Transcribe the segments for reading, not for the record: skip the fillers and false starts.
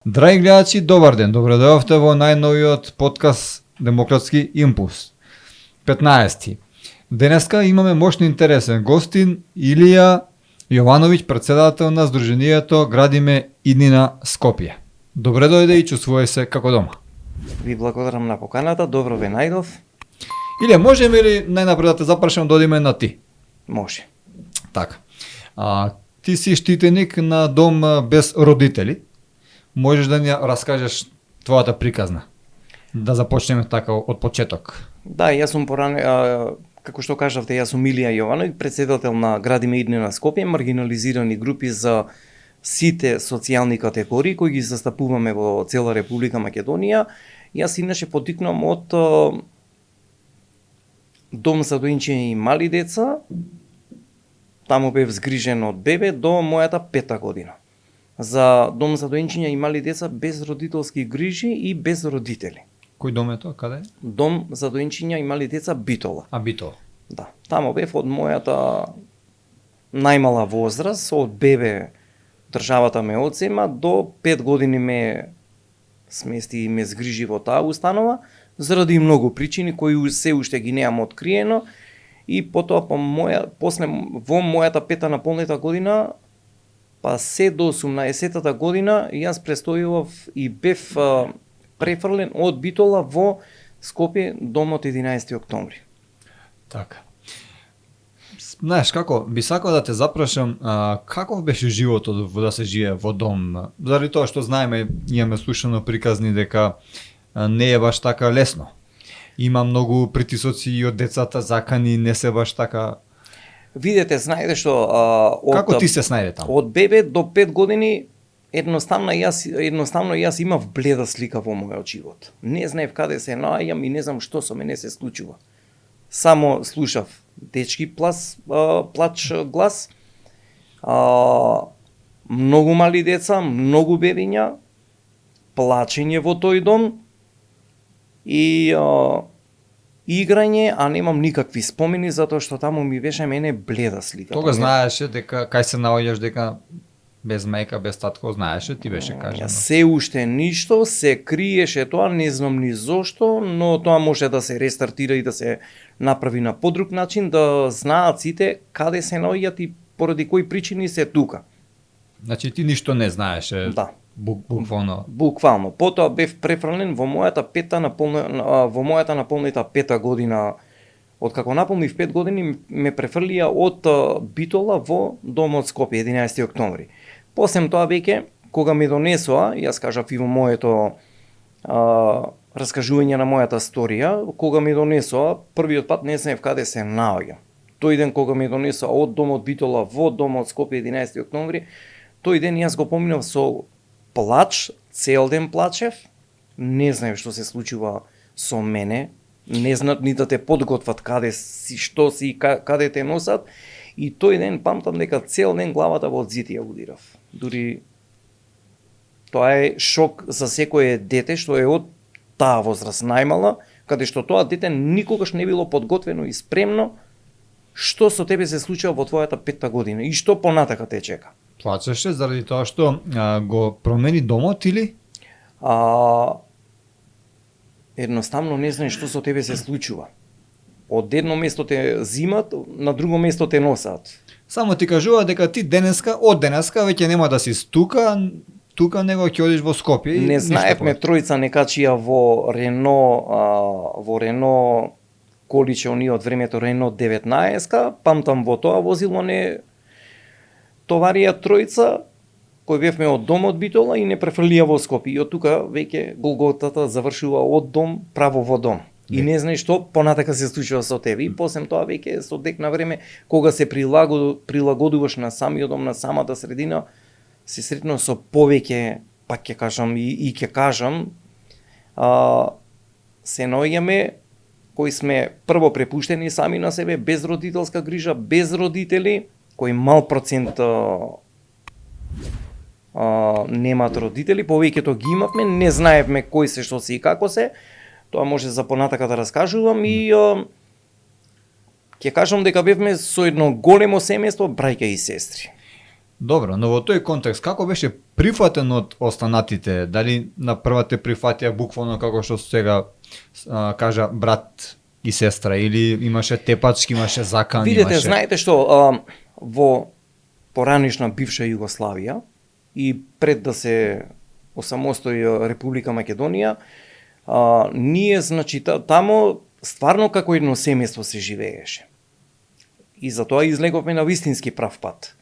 Драги гледачи, добар ден. Добре дојавте во најновиот подкаст Демократски импулс. 15. Денеска имаме мощно интересен гостин Илија Јовановиќ, председател на Сдруженијето Градиме иднина Скопје. Добре дојде и чувствувај се како дома. Ви благодарам на поканата, добро ве најдов. Илија, можеме ли најнапред да те запрашам да одиме на ти? Може. Така. Ти си штитеник на дом без родители. Можеш да ни раскажеш твојата приказна? Да започнеме така од почеток. Да, јас сум како што кажавте, јас сум Илија Јовановиќ, председател на Градиме иднина Скопје, маргинализирани групи за сите социјални категории кои ги застапуваме во цела Република Македонија. Јас иначе потикнам од дом за доинчиња и мали деца, таму бев згрижен од бебе до мојата 5-та година. За дом за доинчиња и мали деца без родителски грижи и без родители. Кој дом е тоа? Каде? Дом за доинчиња и мали деца Битола. Битола. Да, таму бев од мојата најмала возраст, од бебе државата ме одзема до 5 години ме смести и ме згрижи во таа установа заради многу причини кои се уште ги неам откриено и потоа после во мојата 5-та наполнета година па се до 18-тата година јас престојував и бев префрлен од Битола во Скопје домот 11 октомври. Така. Знаеш како, би сакал да те запрашам, каков беше животот да се живее во дом? Заради тоа што знаеме, имаме слушано приказни дека не е баш така лесно. Има многу притисоци и од децата, закани, не се баш така. Видете, знаете што Како ти се снајде таму? Од бебе до 5 години едноставно јас имав бледа слика во мојот живот. Не знаев каде се наоѓам и не знам што со мене се случува. Само слушав дечки плач глас, многу мали деца, многу бебиња, плачење во тој дом и играње, а немам никакви спомени затоа што таму ми беше мене бледа слика. Тога знаеше дека кај се наоѓаш, дека без мајка, без татко, знаеше, ти беше кажано. Се уште ништо, се криеше тоа, не знам ни зошто, но тоа може да се рестартира и да се направи на подруг начин, да знаат сите каде се наоѓаат и поради кои причини се тука. Значи ти ништо не знаеше. Да. Буквално. Буквално. Потоа бев префрлен во мојата наполнета 5-та година. Откако наполнив 5 години ме префрлија од Битола во домот Скопје 11 октомври. После тоа веќе кога ми донесоа, јас кажав и во моето раскажување на мојата сторија, кога ми донесоа, првиот пат не знаев каде се наоѓам. Тој ден кога ми донесоа од домот Битола во домот Скопје 11 октомври, тој ден јас го поминав со плач, цел ден плачев, не знаев што се случува со мене, не знаат ни да те подготват каде си, што си, каде те носат, и тој ден памтам дека цел ден главата во зид ја удирав. Дури тоа е шок за секое дете што е од таа возраст најмала, каде што тоа дете никогаш не било подготвено и спремно што со тебе се случува во твојата 5-та година и што понатака те чека. Плачеше заради тоа што го промени домот или? Едноставно не знаеш што со тебе се случува. Од едно место те зимат, на друго место те носат. Само ти кажува дека ти од денеска веќе нема да си тука него ќе одиш во Скопје. Не знаевме, тројца не качија во Рено количе они од времето Рено 19-ка, памтам во тоа возило не товарија тројца кои бевме од дом од Битола и не префрлија во Скопје. И од тука веќе голготата завршува од дом право во дом. И не знаеш што понатака се случува со тебе. И после тоа веќе со тек на време кога се прилагодуваш на самиот дом, на самата средина, се сретно со повеќе, пак ќе кажам и ќе кажам, се наоѓаме кои сме прво препуштени сами на себе, без родителска грижа, без родители, кои мал процент немаат родители, повеќето ги имавме, не знаевме кои се, што се и како се. Тоа може за понатака да раскажувам и ќе кажам дека бевме со едно големо семејство браќа и сестри. Добро, но во тој контекст како беше прифатен од останатите? Дали на првата прифатија буквално како што сега кажа брат и сестра, или имаше тепачки, имаше закан, Видете, имаше... знаете што, во поранишна бивша Југославија и пред да се осамостои Република Македонија, ние, значи, тамо стварно како едно семејство се живееше. И затоа излеговме на вистински прав пат.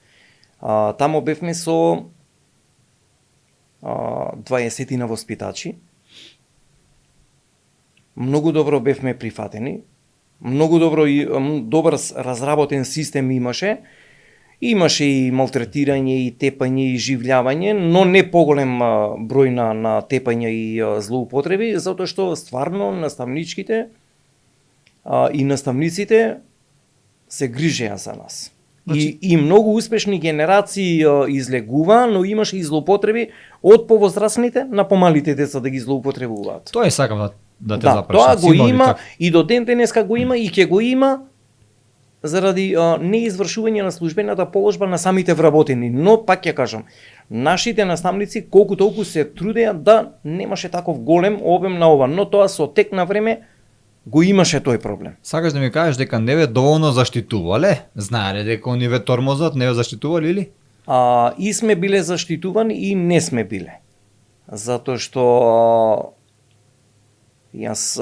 Тамо бевме со 20 на воспитачи. Многу добро бевме прифатени. Многу добро и добар разработен систем имаше. Имаше и малтретирање, и тепање, и живљавање, но не поголем број на тепања и злоупотреби, затоа што стварно наставничките и наставниците се грижеа за нас. Значи... И многу успешни генерации излегува, но имаше и злоупотреби од повозрастните на помалите деца да ги злоупотребуваат. Тоа е сакам да те Да, запрашам. тоа го Има ли има така? и до ден денеска го има и ќе го има заради неизвршување на службената положба на самите вработени. Но, пак ќе кажам, нашите наставници колку толку се трудеа да немаше таков голем обем на ова, но тоа со тек на време го имаше тој проблем. Сакаш да ми кажеш дека не ве доволно заштитувале? Знаеле дека они ве тормозат, не ве заштитувале или? И сме биле заштитувани и не сме биле. Затоа што јас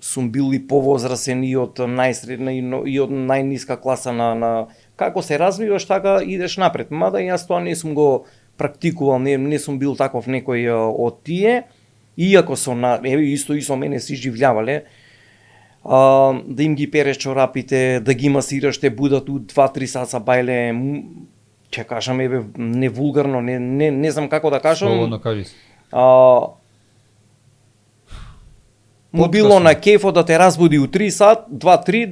сум бил и повозрасен и од најсредна и од најниска класа на како се развиваш, така идеш напред. Мада јас тоа не сум го практикувал, не сум бил таков некој од тие, иако исто и со мене си живљавале, да им ги переш чорапите, да ги масираш, те будат у 2-3 саца бајле, ќе кажам, не вулгарно, не знам како да кажам. Слободно кажи. Му било на кефо да те разбуди у 3 сат, 2-3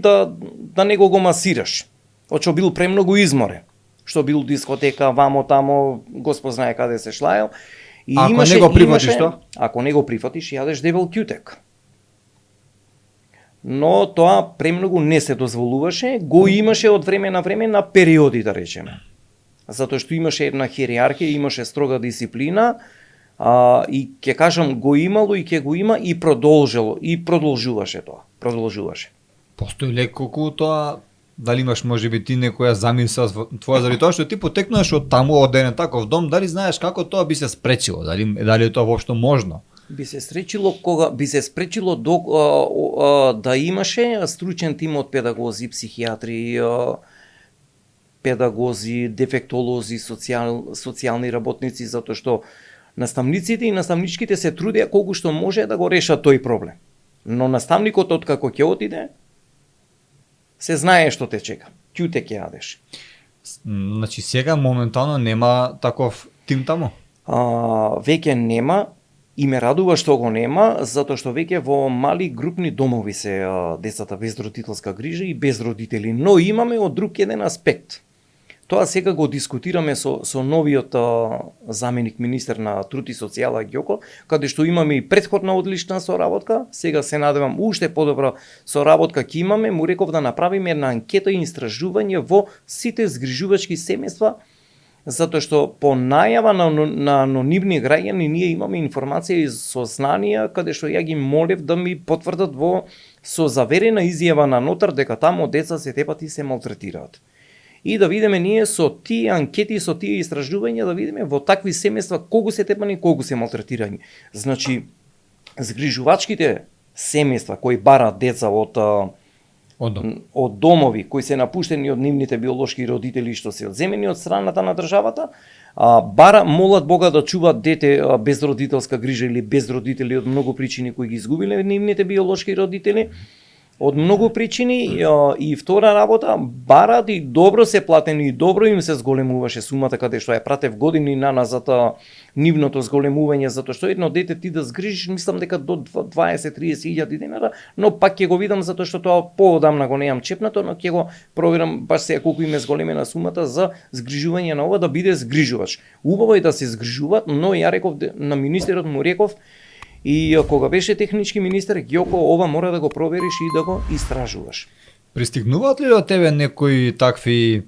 да него го масираш. Очо бил премногу изморен. Што бил дискотека, вамо тамо, Господ знае каде се шлаел. И ако не го прифатиш тоа? Ако не го прифатиш, јадеш дебел кјутек. Но тоа премногу не се дозволуваше, го имаше од време на време на периоди, да речеме. Затоа што имаше една хиерархија, имаше строга дисциплина, и ќе кажам го имало и ќе го има и продолжуваше тоа. Продолжуваше. Постои леко околу тоа, дали имаш можеби ти некоја замисла твоја заради тоа што ти потекнуваш од таму, од еден таков дом, дали знаеш како тоа би се спречило, дали е тоа воопшто можно? Би се спречило да имаше стручен тим од педагози, психијатри, педагози, дефектолози, социјални работници, затоа што наставниците и наставничките се трудеа колку што може да го решат тој проблем. Но наставникот откако ќе отиде, се знае што те чека. Кјуте ќе јадеш. Значи сега моментално нема таков тим таму? Веќе нема и ме радува што го нема, затоа што веќе во мали групни домови се децата без родителска грижа и без родители. Но имаме од друг еден аспект. Тоа сега го дискутираме со новиот заменик министер на труд и социјала Ѓоко, каде што имаме и претходна одлична соработка, сега се надевам уште подобра соработка ќе имаме, му реков да направиме една анкета и истражување во сите згрижувачки семејства, затоа што по најава на анонимни граѓани ние имаме информација и сознанија каде што ја ги молев да ми потврдат со заверена изјава на нотар дека тамо деца се тепат и се малтретираат. И да видиме ние со тие анкети, со тие истражувања, да видиме во такви семејства колку се тепани, колку се малтретирани. Значи, згрижувачките семејства кои бараат деца од од домови кои се напуштени од нивните биолошки родители што се одземени од страната на државата, молат Бога да чуваат дете без родителска грижа или без родители од многу причини кои ги изгубиле нивните биолошки родители. Од многу причини и втора работа, барат и добро се платени и добро им се зголемуваше сумата каде што ја пратев години наназад нивното зголемување, затоа што едно дете ти да згрижиш, мислам дека до 20-30 илјади денара, но пак ќе го видам затоа што тоа поодамна го неам чепнато, но ќе го проверам баш сега колку им е зголемена сумата за згрижување на ова да биде згрижувач. Убаво е да се згрижуваат, но ја реков на министерот му реков и кога беше технички министер, Ѓоко, ова мора да го провериш и да го истражуваш. Пристигнуваат ли до тебе некои такви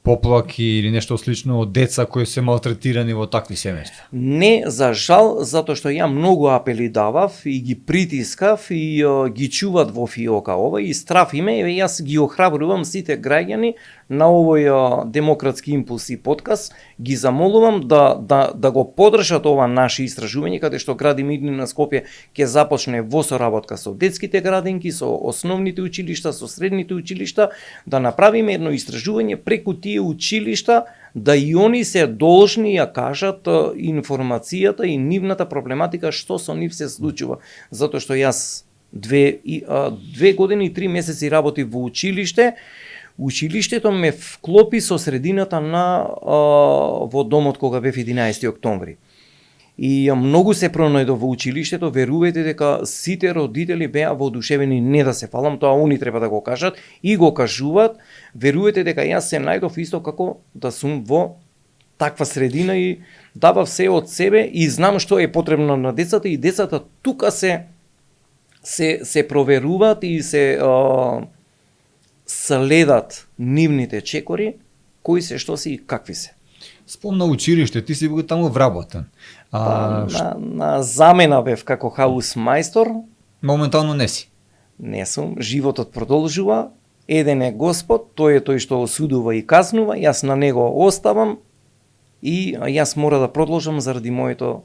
поплаки или нешто слично од деца кои се малтретирани во такви семејства? Не, за жал, затоа што ја многу апели давав и ги притискав и ги чуват во фиока ова и страф име, и јас ги охрабрувам сите граѓани на овој демократски импулс и подкаст, ги замолувам да го подржат ова наше истражување, каде што гради Мидни на Скопје ќе започне во соработка со детските градинки, со основните училишта, со средните училишта, да направиме едно истражување преку тие училишта, да и они се должни ја кажат информацијата и нивната проблематика што со нив се случува. Затоа што јас 2 години и 3 месеци работив во училиште. Училиштето ме вклопи со средината на во домот кога бев 11 октомври. И многу се пронајдов во училиштето, верувајте дека сите родители беа воодушевени, не да се фалам, тоа они треба да го кажат и го кажуваат. Верувајте дека јас се најдов исто како да сум во таква средина и давав се од себе и знам што е потребно на децата и децата тука се проверуваат и се следат нивните чекори, кои се, што се и какви се. Спомна училиште, ти си бил таму вработен. На замена бев како хаус мајстор. Моментално не си. Не сум, животот продолжува. Еден е Господ, тој е тој што осудува и казнува, јас на него оставам и јас мора да продолжам заради моето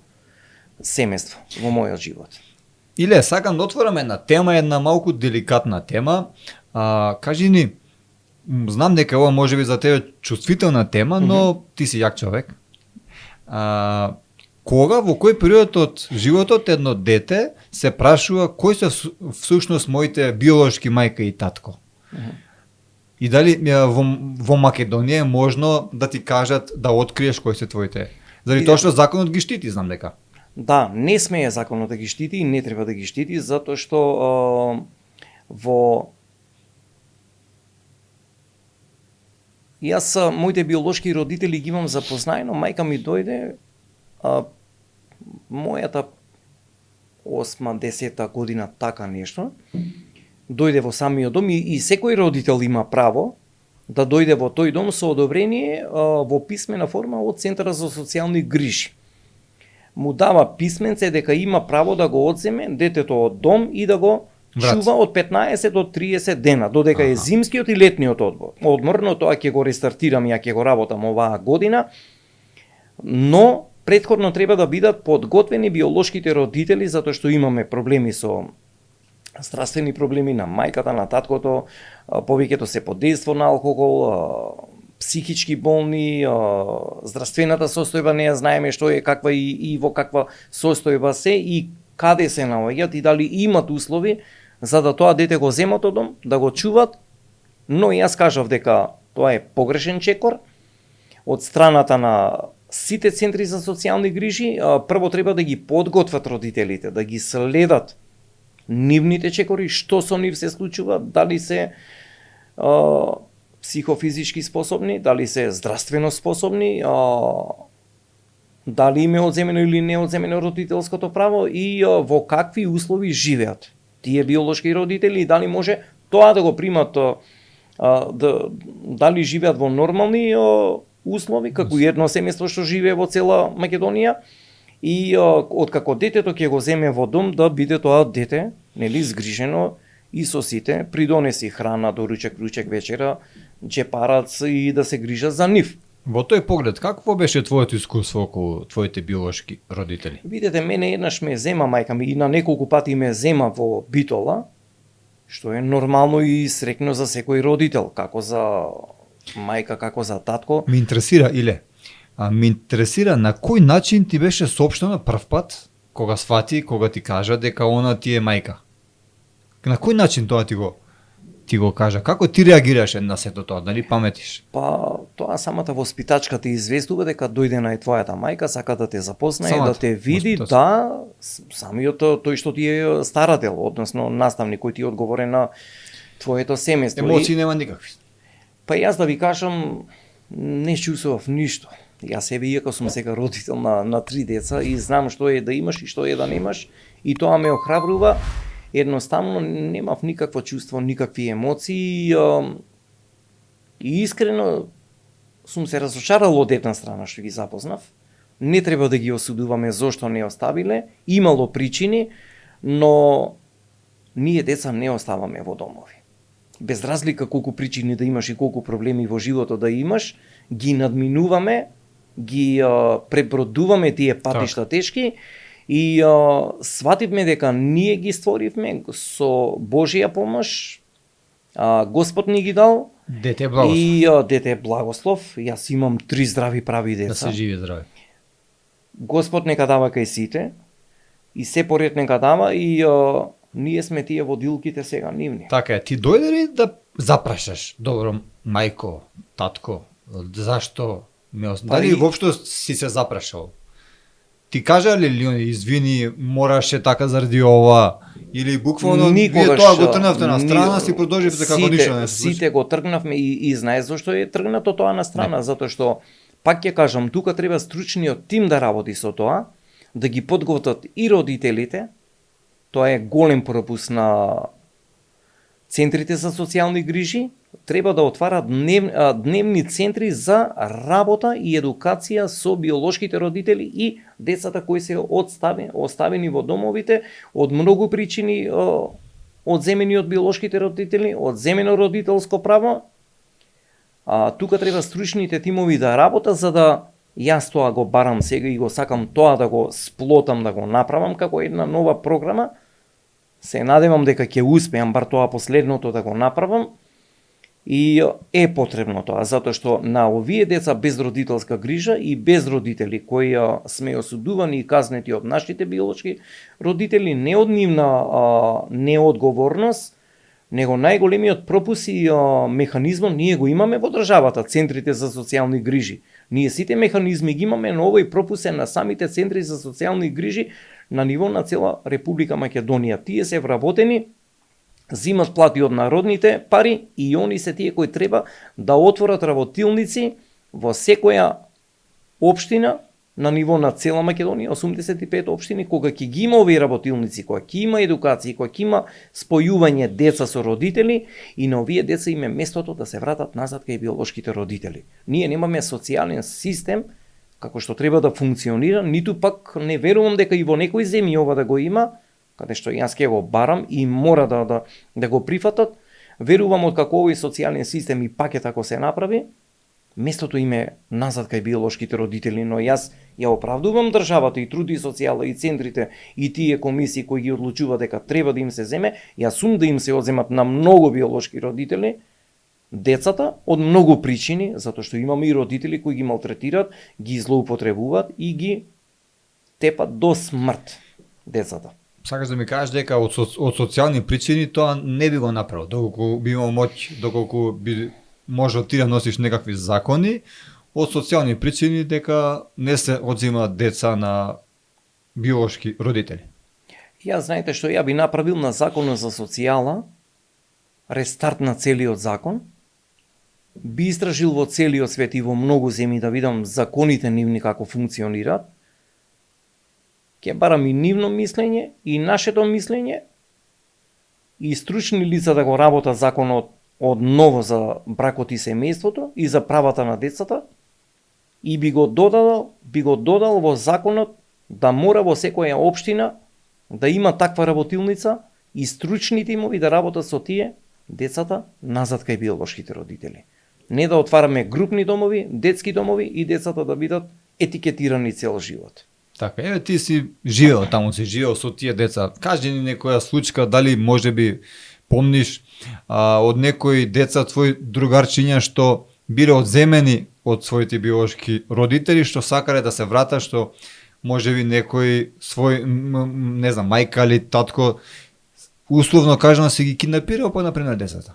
семејство во мојот живот. Иле, сакам да отворам една тема, една малку деликатна тема. Кажи ни, знам дека ова може би за тебе чувствителна тема, но ти си јак човек. Кога, во кој период од животот едно дете се прашува кои се всушност моите биолошки мајка и татко? И дали во Македонија е можно да ти кажат да откриеш кои се твоите? Заради тоа што законот ги штити, знам дека. Да, не смее законот да ги штити и не треба да ги штити, затоа што јас моите биолошки родители ги имам запознаено, мајка ми дојде мојата 8-10 година, така нешто, дојде во самиот дом и секој родител има право да дојде во тој дом со одобрение во писмена форма од Центарот за социјални грижи. Му дава писменце дека има право да го одземе детето од дом и да го чува од 15 до 30 дена, додека е зимскиот и летниот одмор, но тоа ќе го рестартирам, ја ќе го работам оваа година, но претходно треба да бидат подготвени биолошките родители, затоа што имаме проблеми со здравствени проблеми на мајката, на таткото, повеќето се под дејство на алкохол, психички болни, здравствената состојба не ја знаеме што е, каква и во каква состојба се и каде се наоѓаат и дали имат услови за да тоа дете го земат од дом, да го чуват, но јас кажав дека тоа е погрешен чекор од страната на сите центри за социјални грижи. Прво треба да ги подготват родителите, да ги следат нивните чекори, што со нив се случува, дали се психофизички способни, дали се здравствено способни, дали им е одземено или не одземено родителското право и во какви услови живеат тие биолошки родители и дали може тоа да го примат, дали живеат во нормални услови, како едно семејство што живее во цела Македонија и откако детето ќе го земе во дом, да биде тоа дете, нели, згрижено и со сите, придонеси храна, доручек, ручек, вечера, џепарац и да се грижат за нив. Во тој поглед, какво беше твоето искуство околу твоите биолошки родители? Видете, мене еднаш ме зема мајка ми и на неколку пати ме зема во Битола што е нормално и срекно за секој родител, како за мајка, како за татко. Ме интересира, Иле, ме интересира на кој начин ти беше соопштено прв пат, кога свати, кога ти кажа дека она ти е мајка? На кој начин тоа ти го кажа? Како ти реагираше на сето тоа? Дали паметиш? Па, тоа самата воспитачка ти известува дека дојде на твојата мајка, сака да те запознае, Самата да те види, воспитачка. самиот тој што ти е старател, односно наставник кој ти одговорен на твоето семејство. Емоции нема никакви. Па јас да ви кажам, не чувствував ништо. Јас себе, иако сум сега родител на 3 деца и знам што е да имаш и што е да немаш, и тоа ме охрабрува, едноставно немав никакво чувство, никакви емоции и искрено сум се разочарал од една страна што ги запознав. Не треба да ги осудуваме зошто не оставиле, имало причини, но ние деца не оставаме во домови. Без разлика колку причини да имаш и колку проблеми во животот да имаш, ги надминуваме, ги пребродуваме тие патишта тешки и свативме дека ние ги створивме со Божја помош, Господ ни ги дал. Дете благослов. И дете е благослов. Јас имам 3 здрави прави деца. Да се живи здрави. Господ нека дава кај сите и се поред нека дава и ние сме тие водилките сега нивни. Така е, ти дојде ли да запрашаш, добро, мајко, татко, зашто ме дали воопшто си се запрашал? Ти кажа ли они, извини, мораше така заради ова, или буквално вие тоа го тргнавте на страна, си продолживте како ништо не се случи? Сите го тргнавме и знае зашто е тргнато тоа на страна, затоа што пак ќе кажам, тука треба стручниот тим да работи со тоа, да ги подготват и родителите. Тоа е голем пропуск на центрите за социјални грижи. Треба да отварат дневни центри за работа и едукација со биолошките родители и децата кои се оставени во домовите од многу причини, одземени од биолошките родители, одземено родителско право. Тука треба стручните тимови да работат за да јас тоа го барам сега и го сакам тоа да го сплотам, да го направам како една нова програма. Се надевам дека ќе успеам бар тоа последното да го направам. И е потребно тоа, затоа што на овие деца без родителска грижа и без родители кои сме осудувани и казнети од нашите биолошки родители, не од нивна неодговорност, него најголемиот пропус и механизмот ние го имаме во државата, центрите за социјални грижи. Ние сите механизми ги имаме, но овој пропус е на самите центри за социјални грижи на ниво на цела Република Македонија. Тие се вработени, зимат плати од народните пари и они се тие кои треба да отворат работилници во секоја општина на ниво на цела Македонија, 85 општини, кога ќе ги има овие работилници, кога ќе има едукација, кога ќе има спојување деца со родители и на овие деца име местото да се вратат назад кај биолошките родители. Ние немаме социјален систем како што треба да функционира, ниту пак не верувам дека и во некои земји ова да го има, каде што јас ќе го барам и мора да го прифатат. Верувам од како овој социјален систем и пак е тако се направи, местото им е назад кај биолошките родители, но јас ја оправдувам државата и труди социјала и центрите и тие комисии кои ги одлучува дека треба да им се земе, јас сум да им се одземат на многу биолошки родители, децата од многу причини, затоа што имаме и родители кои ги малтретираат, ги злоупотребуваат и ги тепат до смрт децата. Сакаш да ми кажеш дека од социјални причини тоа не би го направил, доколку би имал моќ, доколку би може ти да носиш некакви закони, од социјални причини дека не се одзимаат деца на биолошки родители. Јас знаете што ја би направил на законот за социјала, рестарт на целиот закон, би истражил во целиот свет и во многу земји да видам законите нивни како функционираат, ќе барам и нивно мислење и нашето мислење и стручни лица да го работат законот од ново за бракот и семејството и за правата на децата и би го додал во законот да мора во секоја општина да има таква работилница и стручни тимови да работат со тие децата назад кај биолошките родители. Не да отвараме групни домови, детски домови и децата да бидат етикетирани цел живот. Така, еве ти си живеел таму, си живеел со тие деца. Кажи ни некоја случка, дали можеби помниш од некои деца твои другарчиња што биле одземени од своите биолошки родители, што сакале да се вратат, што можеби некој свој, не знам, мајка или татко, условно кажано, се ги киднапирал па например децата,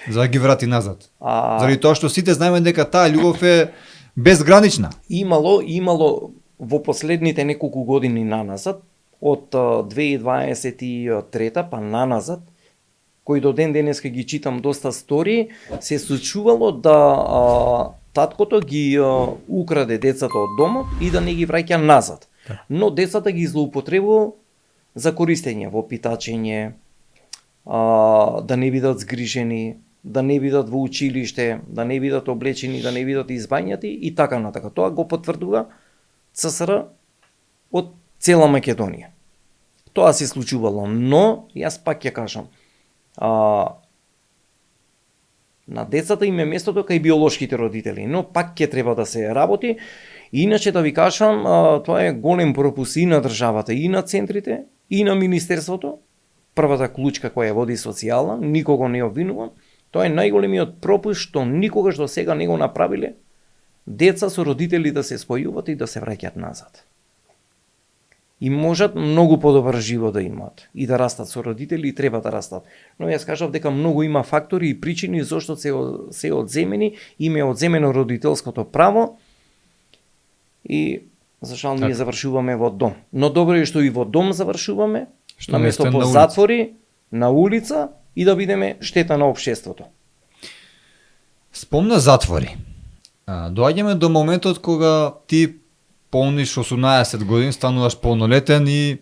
за да ги врати назад. Заради тоа што сите знаеме дека таа љубов е безгранична. Имало во последните неколку години наназад, од 2023 па наназад, кои до ден денеска ги читам доста стори, се случувало да таткото ги украде децата од домот и да не ги враќа назад. Но децата ги злоупотребува за користење во питачење, да не бидат згрижени, да не бидат во училиште, да не бидат облечени, да не бидат избањати и така натака. Тоа го потврдува ЦСР од цела Македонија. Тоа се случувало, но јас пак ќе кажам, на децата им е местото кај биолошките родители, но пак ќе треба да се работи. Иначе да ви кажам, тоа е голем пропуск и на државата, и на центрите, и на министерството. Првата клучка која води социјална, никого не обвинувам. Тоа е најголемиот пропуск што никогаш до сега не го направиле деца со родители да се спојуваат и да се враќаат назад. И можат многу подобар живот да имаат и да растат со родители и треба да растат. Но јас кажав дека многу има фактори и причини зошто се одземени, им е одземено родителското право и за жал ние завршуваме во дом. Но добро е што и во дом завршуваме, наместо по затвори, на улица и да бидеме штета на општеството. Спомна затвори. Доаѓаме до моментот кога ти полниш 18 години, стануваш полнолетен и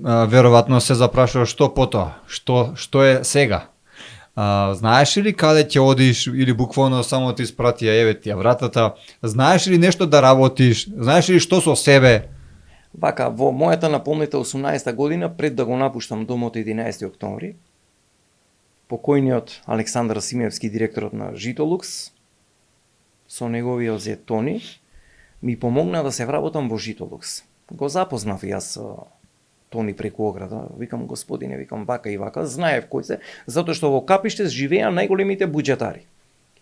веројатно се запрашуваш што потоа, што е сега. Знаеш ли каде ќе одиш или буквално само ти спратија еве ти вратата? Знаеш ли нешто да работиш? Знаеш ли што со себе? Вака, во мојата наполнита 18 година, пред да го напуштам домот 11 октомври, покојниот Александар Симевски, директорот на Житолукс, со неговиот зет Тони, ми помогна да се вработам во Житолукс. Го запознав јас Тони преку ограда, викам господине, викам вака и вака, знаев кој се, затоа што во Капиште живеа најголемите буџетари.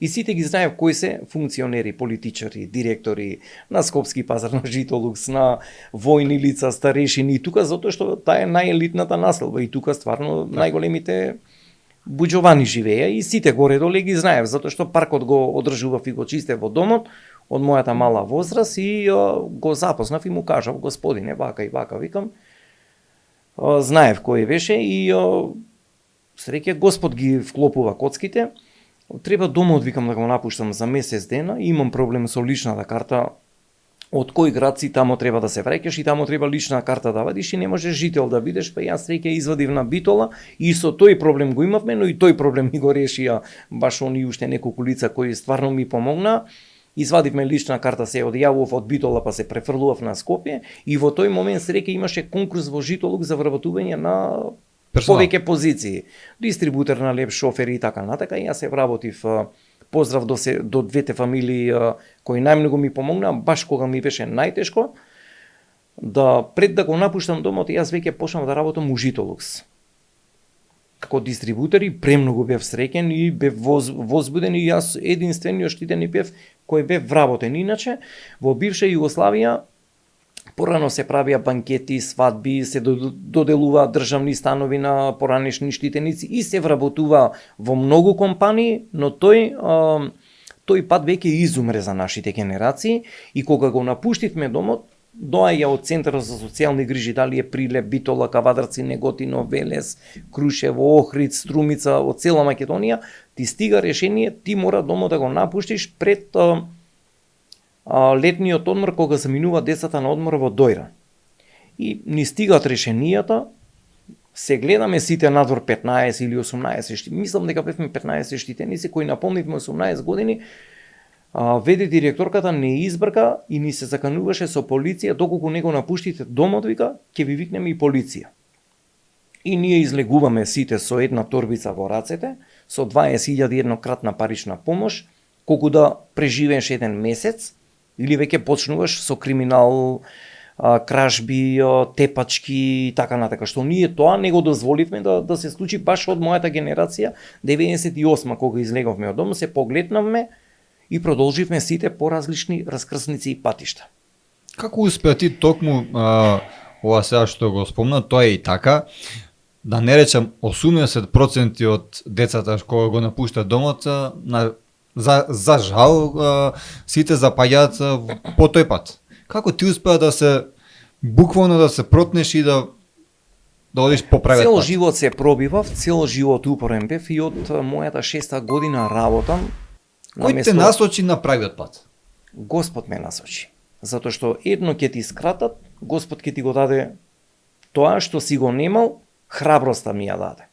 И сите ги знаев кои се функционери, политичари, директори на Скопски пазар, на Житолукс, на војни лица, старешини, и тука затоа што таа е најелитната населба и тука стварно најголемите буџовани живеја и сите горе-доле ги знаев, затоа што паркот го одржував и го чистев во домот од мојата мала возраст и го запознав и му кажав господине вака и вака, викам, знаев кој беше и среќа Господ ги вклопува коцките. Треба домот, викам, да го напуштам за месец дена, имам проблем со личната карта, од кој град си тамо треба да се враќаш и тамо треба лична карта да вадиш и не можеш жител да бидеш, па јас среќа извадив на Битола и со тој проблем го имавме, но и тој проблем ми го решија баш они уште неколку лица кои стварно ми помогна. Извадивме лична карта, се одјавував од Битола па се префрлував на Скопје и во тој момент среќа имаше конкурс во Житолук за вработување на повеќе позиции. Дистрибутер на леп, шофери и така натака. Јас се вработив, поздрав до двете фамилии кои најмногу ми помогна, баш кога ми беше најтешко, да пред да го напуштам домот, јас веќе почнав да работам у Житолукс. Како дистрибутер и премногу бев среќен и бев возбуден и јас единствениот штитени бев кој бев вработен. Иначе, во бивша Југославија, порано се правија банкети, свадби, се доделува државни станови на поранешни штитеници и се вработува во многу компании, но тој пат веќе изумре за нашите генерации и кога го напуштивме домот, доаѓа од Центарот за социјални грижи, дали е Прилеп, Битола, Кавадарци, Неготино, Велес, Крушево, Охрид, Струмица, од цела Македонија, ти стига решение, ти мора домот да го напуштиш пред летниот одмор кога се минува децата на одмор во Дојран. И ни стигат решенијата, се гледаме сите надвор 15 или 18, мислам дека бевме 15 штитеници кои наполнивме 18 години, веде директорката не избрка и ни се закануваше со полиција, доколку не го напуштите домот, вика, ќе ви викнеме и полиција. И ние излегуваме сите со една торбица во рацете, со 20.000 еднократна парична помош, колку да преживееш еден месец, или веќе почнуваш со криминал, кражби, тепачки и така натака, што ние тоа не го дозволивме да се случи баш од мојата генерација, 98 кога излеговме од дом, се погледнавме и продолживме сите по различни раскрсници и патишта. Како успеа ти токму ова сега што го спомна, тоа е и така, да не речам 80% од децата кога го напуштаат домот, за жал сите запаѓаат по тој пат. Како ти успеа да се буквално да се протнеш и да одиш по правиот Цел пат? живот се пробивав, цел живот упорен бев и од мојата 6-та година работам. Кој те насочи на правиот пат? Господ ме насочи. Затоа што едно ќе ти скратат, Господ ќе ти го даде тоа што си го немал, храброста ми ја даде.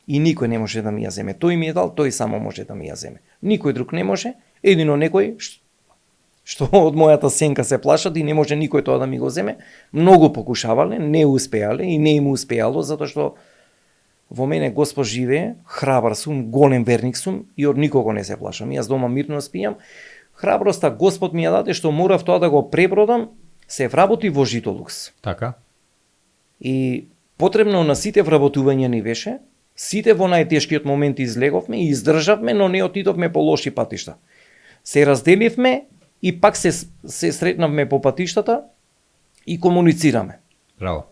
И никој не може да ми ја земе. Тој ми е дал, тој само може да ми ја земе. Никој друг не може, едино некој што од мојата сенка се плашат и не може никој тоа да ми го земе. Многу покушавале, не успеале и не им успеало, затоа што во мене Господ живее, храбар сум, голем верник сум и од никого не се плашам. Јас дома мирно спијам. Храброста Господ ми ја даде што морав тоа да го пребродам, се вработи во Житолукс. Така. И потребно на сите вработувања ни беше, сите во најтешкиот момент излеговме и издржавме, но не отидовме по лоши патишта. Се разделивме и пак се сретнавме по патиштата и комуницираме. Браво.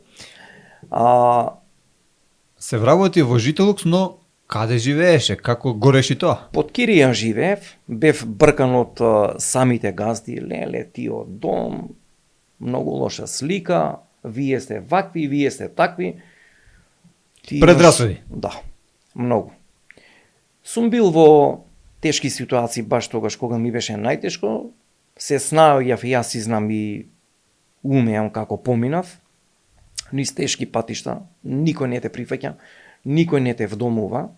Се вработи во Житолукс, но каде живееше? Како го реши тоа? Под кирија живеев, бев бркан од самите газди, леле, тиот дом, многу лоша слика, вие сте вакви, вие сте такви. Предрасуди? Да, многу. Сум бил во тешки ситуации баш тогаш кога ми беше најтешко, се снаоѓав и јас си знам и умеам како поминав, низ тешки патишта, никој не те прифаќа, никој не те вдомува.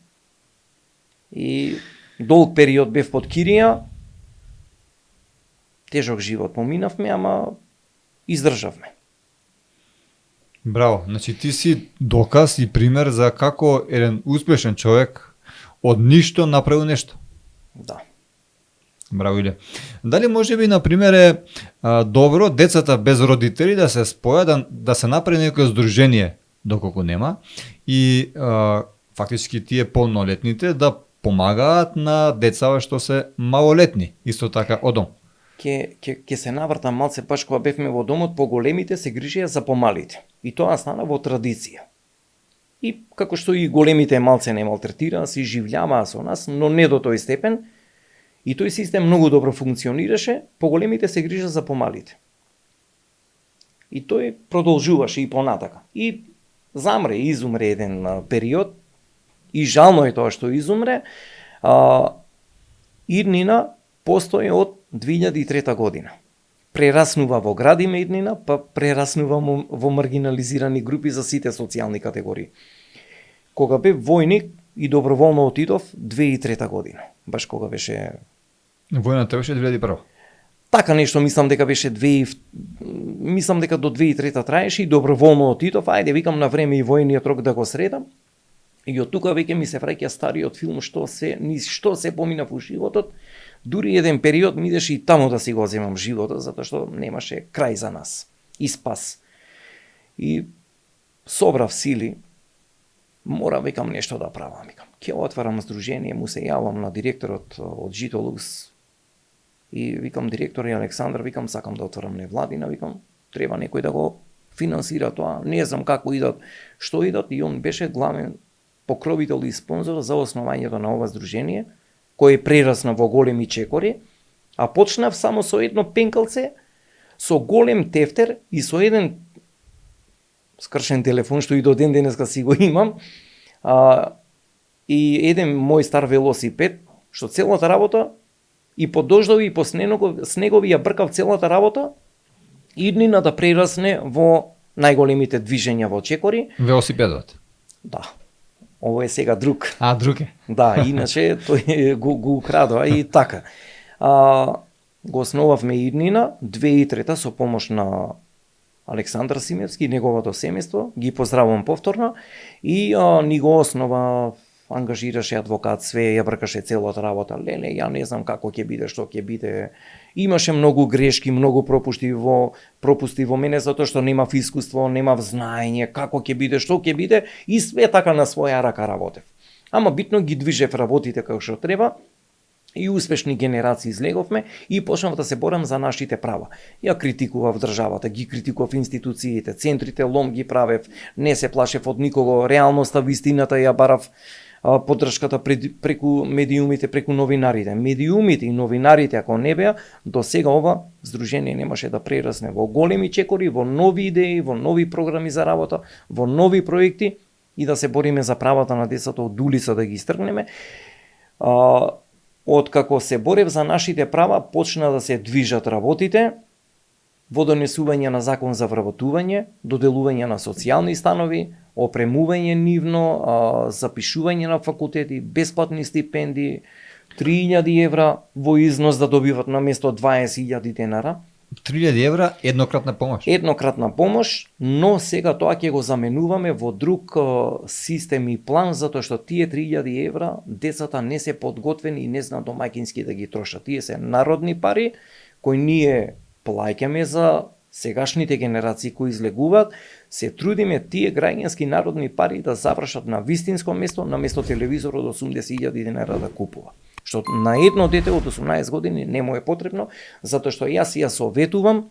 И долг период бев под кирија, тежок живот поминавме, ама издржавме. Браво, значи ти си доказ и пример за како еден успешен човек од ништо направил нешто. Да. Браво, Иле. Дали може би, например, е добро децата без родители да се спојат, да се направи некој здружение, доколку нема, и фактички тие полнолетните да помагаат на децава што се малолетни, исто така од дом. Ке се навртам малце, баш кога бевме во домот, поголемите се грижеа за помалите. И тоа стана во традиција. И како што и големите малце не малтретираа, си живљаваа со нас, но не до тој степен. И тој систем многу добро функционираше, поголемите се грижа за помалите. И тој продолжуваше и понатака. И изумре еден период, и жално е тоа што изумре. Иднина постои од 2003 година. Прераснува во градиме иднина, па прераснува во маргинализирани групи за сите социјални категории. Кога бев војник и доброволно отидов 2003 година, баш кога беше... Војната беше 2001. Така нешто, мислам дека беше мислам дека до 2003 траеше и доброволно отидов, ајде викам на време и војниот рок да го средам. И од тука веќе ми се враќа стариот филм што се поминав во животот. Дури еден период ми идеше и таму да си го земам животот, затоа што немаше крај за нас. И спас. И собрав сили, мора викам нешто да правам. Викам, ќе отварам здружение, му се јавам на директорот од Житолукс и викам директор Александар, викам сакам да отворам невладина, викам треба некој да го финансира тоа, не знам како идат, што идат, и он беше главен покровител и спонзор за основањето на ова здружение, кој прерасна во големи чекори, а почнав само со едно пенкалце, со голем тефтер и со еден скршен телефон, што и до ден денеска си го имам, и еден мој стар велосипед, што целата работа и по дождови и по снегови ја бркав целата работа, иднина да прерасне во најголемите движења во чекори. Велосипедот? Да. Ово е сега друг. Друг е. Да, иначе тој го украдува и така. Го основавме иднина 2003 со помош на Александар Симевски и неговото семејство, ги поздравувам повторно, и ни го основа, ангажираше адвокат, све, ја бркаше целата работа, леле, ја не знам како ќе биде, што ќе биде, Имаше многу грешки, многу пропусти во мене затоа што немав искуство, немав знаење како ќе биде, што ќе биде и све така на своја рака работев. Ама битно ги движев работите како што треба и успешни генерации излеговме и почнав да се борам за нашите права. Ја критикував државата, ги критикував институциите, центрите лом ги правев, не се плашев од никого, реалноста, вистината ја барав, поддршката преку медиумите, преку новинарите. Медиумите и новинарите, ако не беа, до сега ова здружение немаше да прерасне во големи чекори, во нови идеи, во нови програми за работа, во нови проекти и да се бориме за правата на децата од улица да ги истргнеме. Откако се борев за нашите права, почна да се движат работите, во донесување на закон за вработување, доделување на социјални станови, опремување нивно, запишување на факултети, бесплатни стипендии, 3.000 евра во износ да добиват на место 20.000 денара. 3.000 евра еднократна помош. Еднократна помош, но сега тоа ќе го заменуваме во друг систем и план, затоа што тие 3.000 евра децата не се подготвени и не знаат домаќински да ги трошат. Тие се народни пари кои ние плаќаме за сегашните генерации кои излегуваат, се трудиме тие граѓански народни пари да завршат на вистинско место, на место телевизор од 80.000 денара да купува. Што на едно дете од 18 години не му е потребно, затоа што јас ја советувам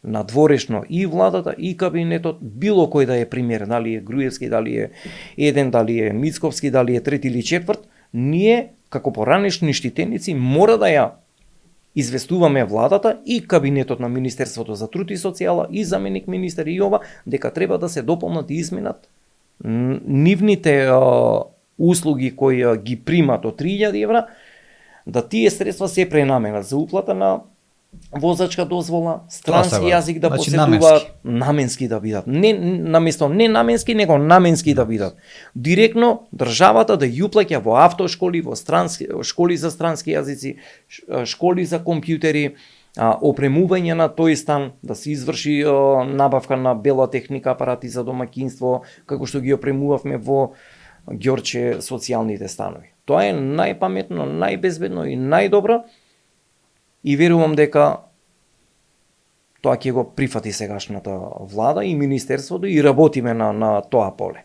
надворешно и владата и кабинетот, било кој да е пример, дали е Груевски, дали е еден, дали е Мицковски, дали е трети или четврт, ние како поранешни штитеници мора да ја известуваме владата и кабинетот на Министерството за труд и социјала и заменик министер и ова дека треба да се дополнат и изменат нивните услуги кои ги примат од 3.000 евра, да тие средства се пренаменат за уплата на возачка дозвола, странски јазик да поседуваат, наменски да бидат. Не наместо не наменски, него наменски да бидат. Директно државата да ја уплаќа во автошколи, во школи за странски јазици, школи за компјутери, опремување на тој стан, да се изврши набавка на бела техника, апарати за домаќинство, како што ги опремувавме во Ѓорче социјалните станови. Тоа е најпаметно, најбезбедно и најдобро и верувам дека тоа ќе го прифати сегашната влада и министерството и работиме на тоа поле.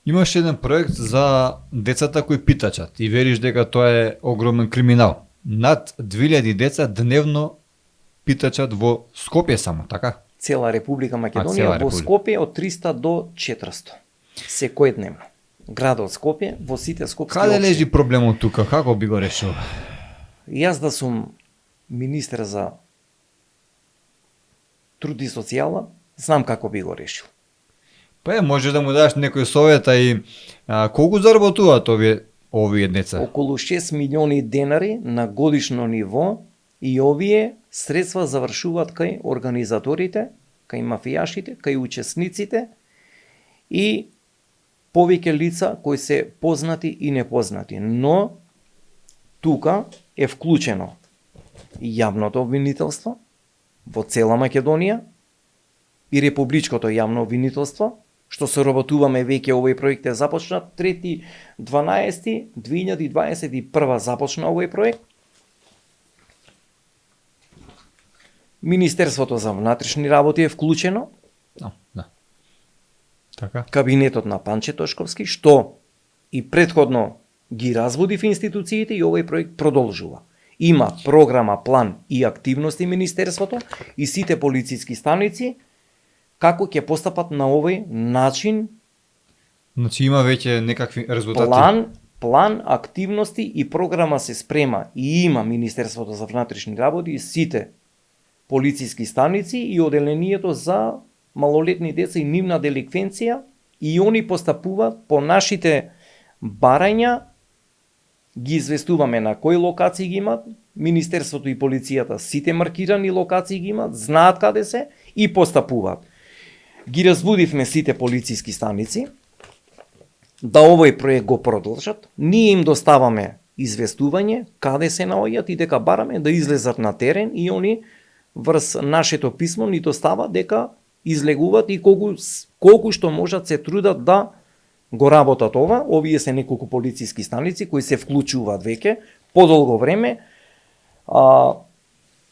Имаш еден проект за децата кои питачат и вериш дека тоа е огромен криминал. Над 2000 деца дневно питачат во Скопје само, така? Цела Република Македонија, во Скопје од 300 до 400. Секојдневно. Градот Скопје, во сите скопски општини. Каде лежи проблемот тука? Како би го решил? Јас да сум министер за труд и социјала, знам како би го решил. Па може да му дадеш некој совета и колку заработуваат овие деца? Околу 6 милиони денари на годишно ниво и овие средства завршуваат кај организаторите, кај мафијашите, кај учесниците и повеќе лица кои се познати и непознати. Но тука е вклучено јавното обвинителство во цела Македонија и републичкото јавно обвинителство, што се работуваме веќе, овој проект е започнат 3.12.2021 започна овој проект. Министерството за внатрешни работи е вклучено. Да. Така. Кабинетот на Панче Тошковски, што и претходно ги разводи в институциите и овој проект продолжува. Има програма, план и активности Министерството и сите полициски станици како ќе постапат на овој начин. Значи има веќе некакви резултати. План, активности и програма се спрема и има Министерството за внатрешни работи и сите полициски станици и оделението за малолетни деца и нивна деликвенција и они постапуваат по нашите барања, ги известуваме на кои локации ги имат, Министерството и полицијата сите маркирани локации ги имат, знаат каде се и постапуваат. Ги разбудивме сите полициски станици да овој проект го продолжат, ние им доставаме известување каде се наоѓаат и дека бараме да излезат на терен и они врз нашето писмо ни достават дека излегуваат и колку што можат се трудат да го работат ова. Овие се неколку полициски станици кои се вклучуваат веќе подолго време.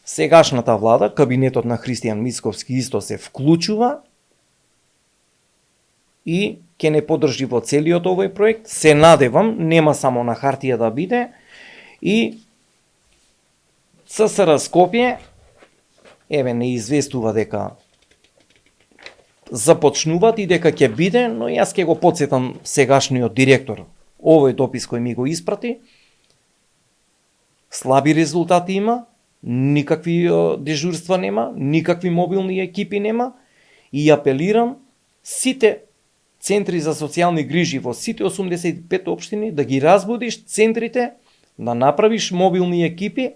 Сегашната влада, кабинетот на Христијан Мицковски исто се вклучува и ќе не поддржи во целиот овој проект. Се надевам, нема само на хартија да биде, и ЦСР Скопје еве не известува дека започнуваат и дека ќе биде, но јас ќе го потсетам сегашниот директор. Овој допис кој ми го испрати, слаби резултати има, никакви дежурства нема, никакви мобилни екипи нема, и апелирам сите центри за социјални грижи во сите 85 општини да ги разбудиш центрите, да направиш мобилни екипи,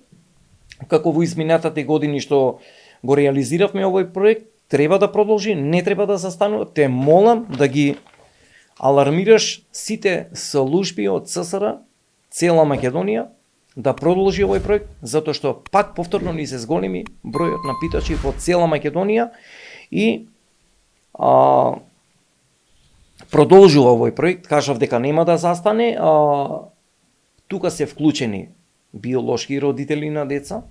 како во изминатите години што го реализиравме овој проект, треба да продолжи, не треба да застанува. Те молам да ги алармираш сите служби од ЦСР, цела Македонија, да продолжи овој проект, затоа што пак повторно ни се зголеми бројот на питачи во цела Македонија и продолжува овој проект. Кажав дека нема да застане. Тука се вклучени биолошки родители на деца,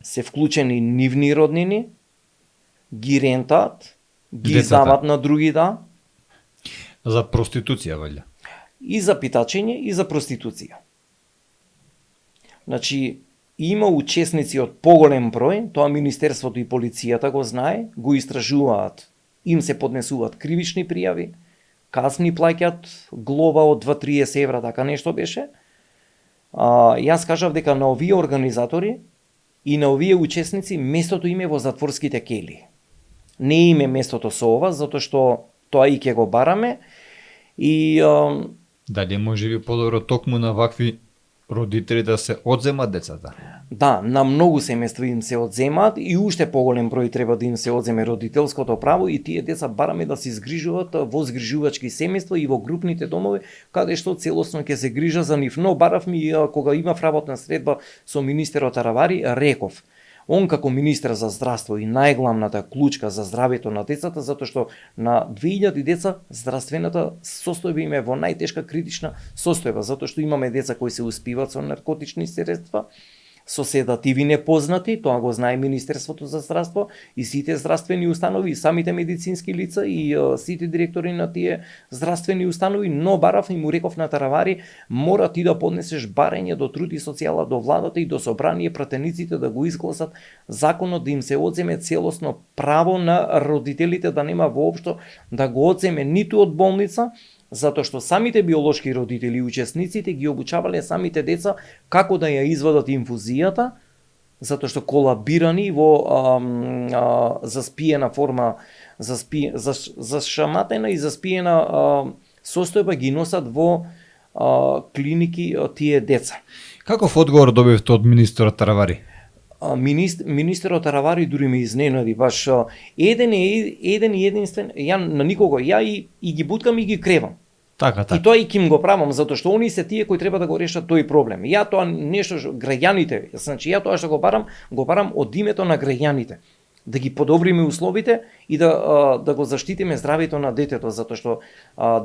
се вклучени нивни роднини, ги рентаат, ги издаваат на други, да. За проституција, валја. И за питачење, и за проституција. Значи, има учесници од поголем број, тоа Министерството и полицијата го знае, го истражуваат, им се поднесуваат кривични пријави, казни плаќаат, глоба од 2-30 евра, така нешто беше. Јас кажав дека на овие организатори и на овие учесници местото им е во затворските кели. Не им е местото со ова, затоа што тоа и ќе го бараме. И дали може би подобро токму на вакви родители да се одземат децата? Да, на многу семејства им се одземаат и уште поголем број треба да им се одземе родителското право, и тие деца бараме да се изгрижуваат во згрижувачки семејства и во групните домови, каде што целосно ќе се грижа за нив. Но барав ми, кога имав работна средба со министерот Таравари, реков, он како министер за здравство и најглавната клучка за здравјето на децата, затоа што на 2000 деца здравствената состојба им е во најтешка критична состојба, затоа што имаме деца кои се успиваат со наркотични средства, со седативи непознати, тоа го знае Министерството за здравство и сите здравствени установи, и самите медицински лица и сите директори на тие здравствени установи, но барав и му реков на Таравари, мора ти да поднесеш барање до труд и социјала, до владата и до собрание, пратениците да го изгласат законот, да им се одземе целосно право на родителите, да нема воопшто да го одземе ниту од болница, затоа што самите биолошки родители и учесниците ги обучавале самите деца како да ја извадат инфузијата, затоа што колабирани во заспиена форма, зашаматена и заспиена состојба ги носат во клиники тие деца. Каков одговор добивте од министерот Таравари? Министерот Таравари дури ме изненади, баш еден и единствен, ја на никого, ја и ги буткам и ги кревам. Така. И тоа и ким го правам, затоа што они се тие кои треба да го решат тој проблем. Ја тоа нешто граѓаните, значи ја тоа што го барам од името на граѓаните, да ги подобриме условите и да го заштитиме здравјето на детето, затоа што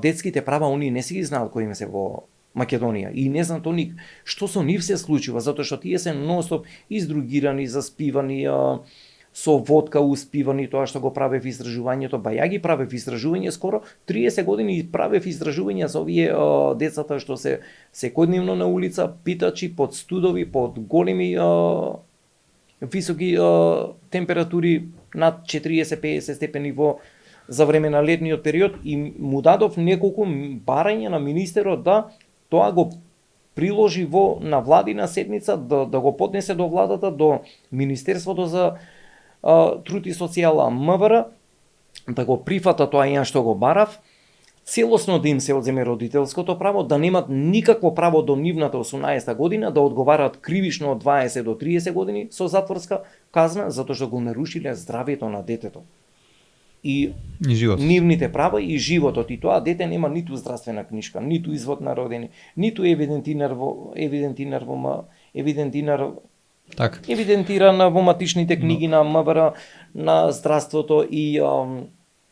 детските права они не си ги знаат кои им се во Македонија и не знаат они што со нив се случува, затоа што тие се ностоп издругирани, заспивани, со водка успивани, тоа што го правев истражувањето, ба ја ги правев истражување скоро 30 години, правев истражувања за овие децата што се секојдневно на улица, питачи под студови, под големи високи температури над 40-50 степени за време на летниот период, и му дадов неколку барања на министерот да тоа го приложи на владина седница, да го поднесе до владата, до Министерството за труд и социјала, МВР, да го прифата тоа ја што го барав, целосно да им се одземе родителското право, да немат никакво право до нивната 18 година, да одговараат кривично од 20 до 30 години со затворска казна, затоа што го нарушиле здравјето на детето. И нивните права и животот, и тоа дете нема ниту здравствена книжка, ниту извод на родени, ниту евидентиран во матичните книги на МВР, на здравството, и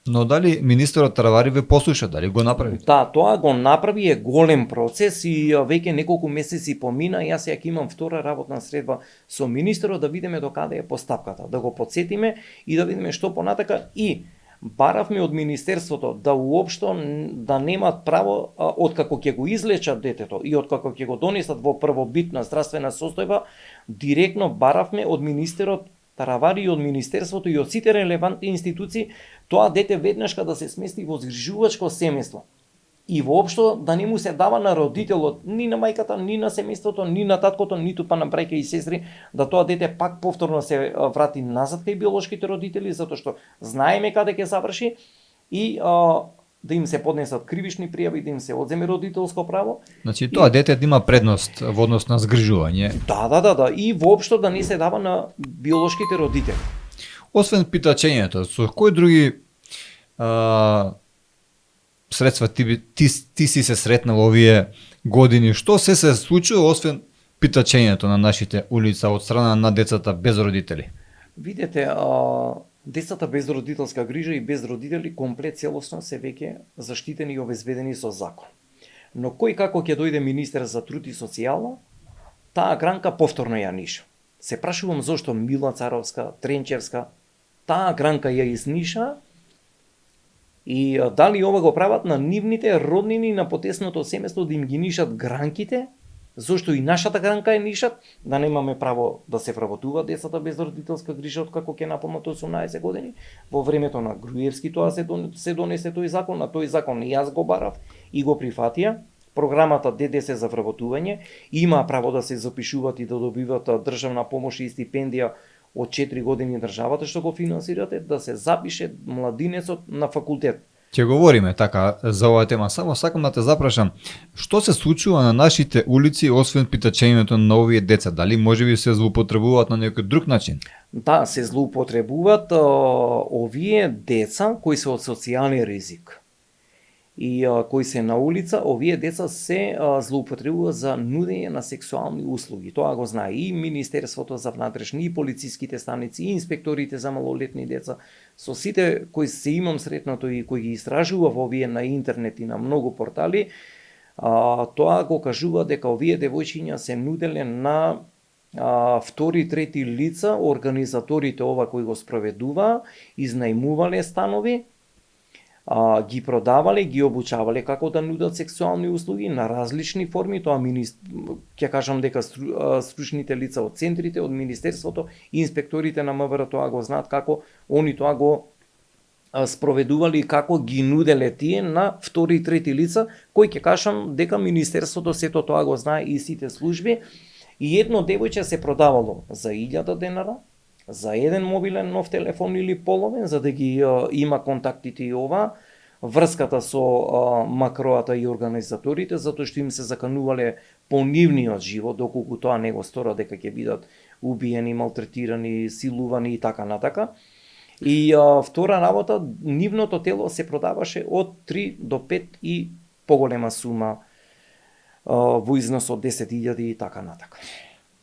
Но дали министерот Таравари ве послуша, дали го направи? Да, тоа го направи, е голем процес и веќе неколку месеци помина. Јас ја имам втора работна средба со министерот да видиме до каде е постапката, да го потсетиме и да видиме што понатака, и баравме од министерството да уопшто да немат право откако ќе го излечат детето и откако ќе го донесат во првобитна здравствена состојба, директно баравме од министерот Таравари и од министерството и од сите релевантни институции тоа дете веднашка да се смести во згрижувачко семејство. И воопшто да не му се дава на родителот, ни на мајката, ни на семејството, ни на таткото, ниту па на браќа и сестри, да тоа дете пак повторно се врати назад кај биолошките родители, затоа што знаеме каде ќе заврши и да им се поднесат кривични пријави, да им се одземе родителско право. Значи тоа дете има предност во однос на згрижување. Да, и воопшто да не се дава на биолошките родители. Освен питачењето, со кои други средства ти си се сретнал овие години? Што се случува освен питачењето на нашите улица од страна на децата без родители? Видете, децата без родителска грижа и без родители комплет целосно се веќе заштитени и обезбедени со закон. Но кој како ќе дојде министер за труд и социјална, таа гранка повторно ја ниша. Се прашувам зошто Мила Царовска, Тренчевска, таа гранка ја изниша и дали ова го прават на нивните роднини на потесното семејство да им ги нишат гранките, зошто и нашата гранка е нишат, да немаме право да се вработува децата без родителска грижа откако ќе наполнат 18 години. Во времето на Груевски тоа се донесе тој закон, а тој закон и јас го барав и го прифатија. Програмата ДДС за вработување има право да се запишуваат и да добиваат државна помош и стипендија од 4 години државата што го финансирате, да се запише младинецот на факултет. Ќе говориме така за оваа тема, само сакам да те запрашам, што се случува на нашите улици освен питачењето на овие деца? Дали можеби се злоупотребуваат на некој друг начин? Да, се злоупотребуваат овие деца кои се од социјален ризик и кои се на улица. Овие деца се злоупотребуваат за нудење на сексуални услуги. Тоа го знае и Министерството за внатрешни, и полициските станици, и инспекторите за малолетни деца. Со сите кои се имам сретнато и кои ги истражував овие на интернет и на многу портали, тоа го кажува дека овие девојчиња се нуделе на втори, трети лица, организаторите ова кои го спроведува, изнајмувале станови, ги продавале, ги обучавале како да нудат сексуални услуги на различни форми. Тоа ќе кажам дека стручните лица од центрите, од Министерството, инспекторите на МВР тоа го знаат како они тоа го спроведували и како ги нуделе тие на втори и трети лица, кои ќе кажам дека Министерството сето тоа го знае и сите служби. И едно девојче се продавало за 1000 денара, за еден мобилен нов телефон или половен, за да ги има контактите и ова, врската со макроата и организаторите, затоа што им се заканувале по нивниот живот, доколку тоа не го стора, дека ќе бидат убиени, малтретирани, силувани и така натака. И втора работа, нивното тело се продаваше од 3 до 5 и поголема сума во износ од 10.000 и така натака.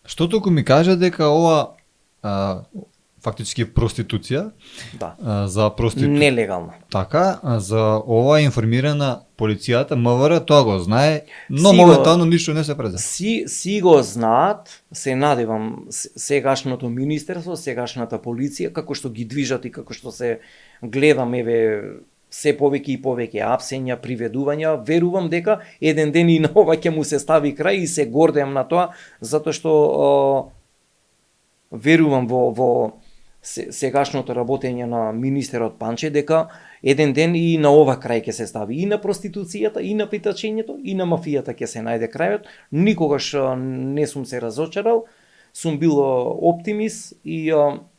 Што току ми кажа дека ова фактички проституција, Да. за Нелегална. Така, за ова информирана полицијата, МВР тоа го знае, но Си моментално ништо не се презема. Си го знаат, се надевам сегашното министерство, сегашната полиција, како што ги движат и како што се гледам, еве, се повеќе и повеќе апсења, приведувања, верувам дека еден ден и на ова ќе му се стави крај и се гордеам на тоа, затоа што верувам во сегашното работење на министерот Панче, дека еден ден и на ова крај ќе се стави, и на проституцијата, и на питачењето, и на мафијата ќе се најде крајот. Никогаш не сум се разочарал, сум бил оптимист и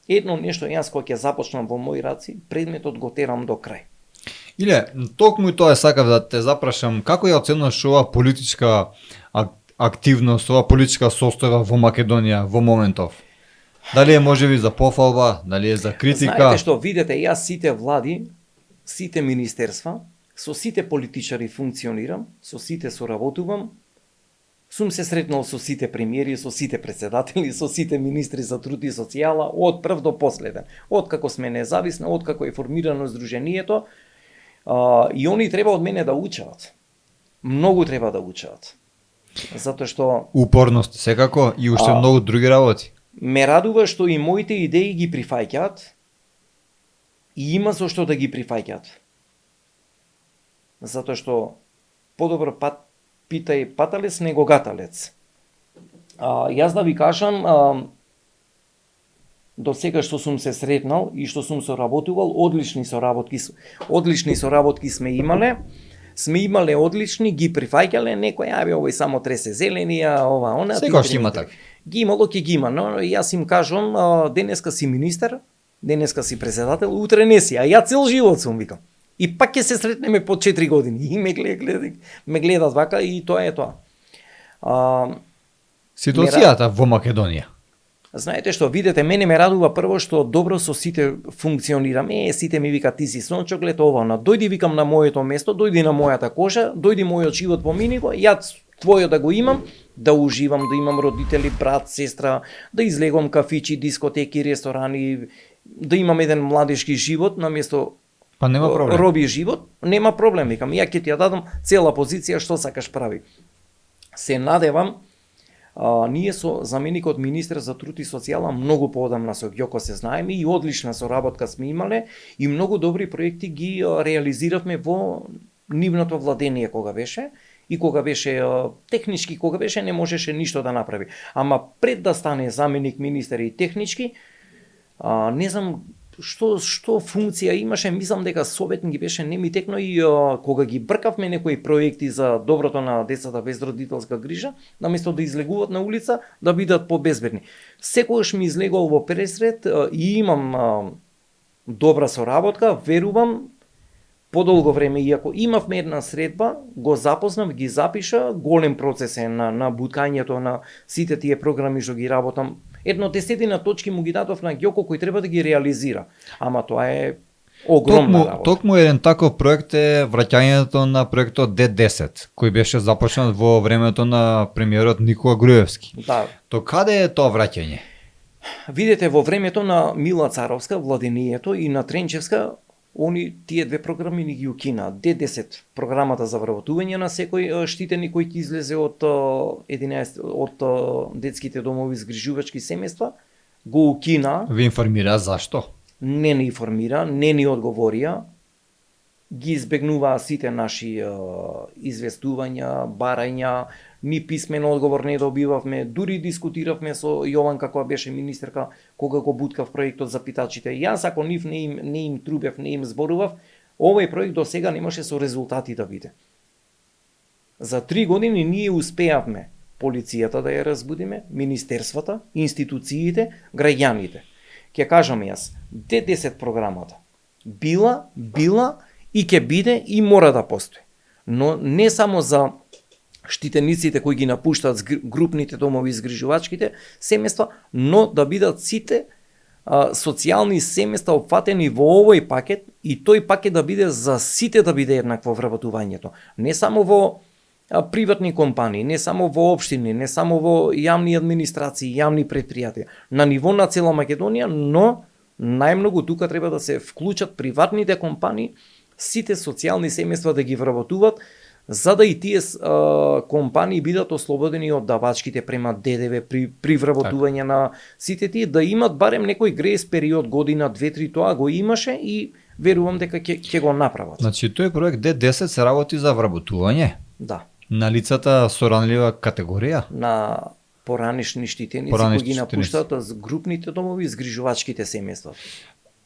едно нешто јас кога ќе започнам во мои раци, предметот го терам до крај. Иле, токму и тоа сакав да те запрашам, како ја оценуваш ова политичка активност, ова политичка состојба во Македонија во моментов? Дали е можеби за пофалба, дали е за критика? Знаете што, видете, јас сите влади, сите министерства, со сите политичари функционирам, со сите соработувам, Сум се сретнал со сите премиери, со сите председатели, со сите министри за труд и социјала, од прв до последен. Од како сме независни, од како е формирано Сдруженијето, и они треба од мене да учат. Многу треба да учат. Затоа што Упорност секако и уште многу други работи. ме радува што и моите идеи ги прифаќаат и има со што да ги прифаќаат. Затоа што подобро питај паталец него гаталец. Јас да ви кажам, до сега што сум се сретнал и што сум соработувал, одлични соработки сме имале. Сме имале одлични, ги прифаќале, некој овој само тресе зелени, ова, она. Секогаш ќе има така. Ги имало, ќе ги има, но јас им кажам, денеска си министер, денеска си председател, утре не си, а ја цел живот сум, викам. И пак ќе се сретнеме по 4 години. И ме гледат вака и тоа е тоа. Ситуацијата во Македонија. Знаете што, видете, мене ме радува прво што добро со сите функционираме. Сите ми викаат ти си сончоглед, ова, дојди, викам, на моето место, дојди на мојата кожа, дојди мојот живот, помини го, јас твојот да го имам, да уживам, да имам родители, брат, сестра, да излегувам кафичи, дискотеки, ресторани, да имам еден младишки живот наместо Па нема проблем. роби живот, нема проблем, викам, ја ќе ти ја дадам цела позиција, што сакаш прави. Се надевам, ние со заменикот министер за труд и социјала многу поодамна со Ѓоко се знаеме и одлична соработка сме имале и многу добри проекти ги реализиравме во нивното владение кога беше и кога беше технички, кога беше не можеше ништо да направи. Ама пред да стане заменик министер и технички, не знам што функција имаше, мислам дека советник беше, не ми текно и кога ги бркавме некои проекти за доброто на децата без родителска грижа, наместо да излегуваат на улица, да бидат побезбедни. Секогаш ми излегол во пресред и имам добра соработка, верувам, подолго време, иако имавме една средба, го запознав, ги запиша, голем процес е на буткањето на сите тие програми што ги работам. 10 точки му ги дадов на Ѓоко кој треба да ги реализира. Ама тоа е огромна работа. Токму еден таков проект е враќањето на проектот Д10, кој беше започнат во времето на премиерот Никола Груевски. Да. То каде е тоа враќање? Видете, во времето на Мила Царовска, владението, и на Тренчевска, тие две програми ни ги укина. Д10, програмата за вработување на секој штитени кој ќе излезе од 11 од детските домови згрижувачки семејства, го укина. Ви информира зашто? Не ни информира, не ни одговорија. Ги избегнуваа сите наши известувања, барања, ни писмен одговор не добивавме, дури дискутиравме со Јованка која беше министерка кога го буткав проектот за питачите. Јас ако нив не им трубев, не им зборував, овој проект до сега немаше со резултати да биде. За 3 години ние успеавме полицијата да ја разбудиме, министерствата, институциите, граѓаните. Ќе кажам јас, Д10 програмата била и ќе биде и мора да постои. Но не само за штитениците кои ги напуштаат групните домови згрижувачките семејства, но да бидат сите социјални семејства опфатени во овој пакет и тој пакет да биде за сите да биде еднакво вработувањето. Не само во приватни компании, не само во општини, не само во јавни администрации, јавни предпријатија, на ниво на цела Македонија, но најмногу тука треба да се вклучат приватните компании, сите социјални семејства да ги вработуваат, за да и тие компании бидат ослободени од давачките према ДДВ при вработување на сите тие, да имат барем некој грејс период, година, 2-3, тоа го имаше и верувам дека ќе го направат. Значи тој проект Д10 се работи за вработување? Да. На лицата со ранлива категорија? На поранешни штитеници кои ги напуштаат групните домови, згрижувачките семејства.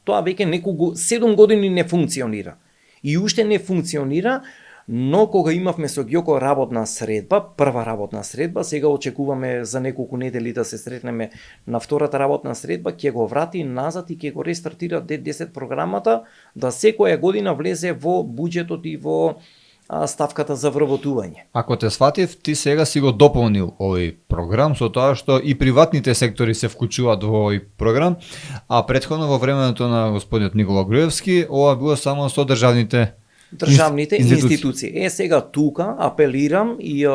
Тоа веќе 7 години не функционира. И уште не функционира, но кога имавме со Ѓоко работна средба, прва работна средба, сега очекуваме за неколку недели да се сретнеме на втората работна средба, ќе го врати назад и ќе го рестартира Д10 програмата, да секоја година влезе во буџетот и во ставката за вработување. Ако те сватив, ти сега си го дополнил овој програм со тоа што и приватните сектори се вклучуваат во овој програм, а претходно во времето на господинот Никола Груевски, ова било само со државните институции. Сега тука апелирам и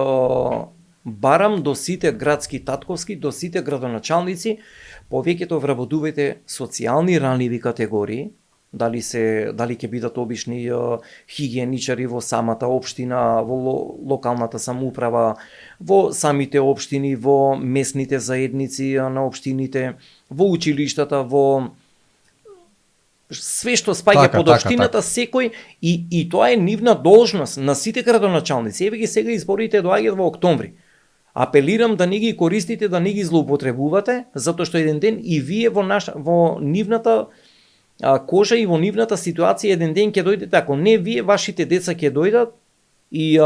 барам до сите градски татковски, до сите градоначалници, повеќето вработувајте социјални ранливи категории, дали ќе бидат обични хигиеничари во самата општина, во локалната самоуправа, во самите општини, во местните заедници на општините, во училиштата, во све што спаѓа под општината, секој и тоа е нивна должност на сите градоначалници. Еве ги сега изборите доаѓаат во октомври. Апелирам да не ги користите, да не ги злоупотребувате, затоа што еден ден и вие во нивната кожа и во нивната ситуација еден ден ќе дојдете, ако не вие, вашите деца ќе дојдат и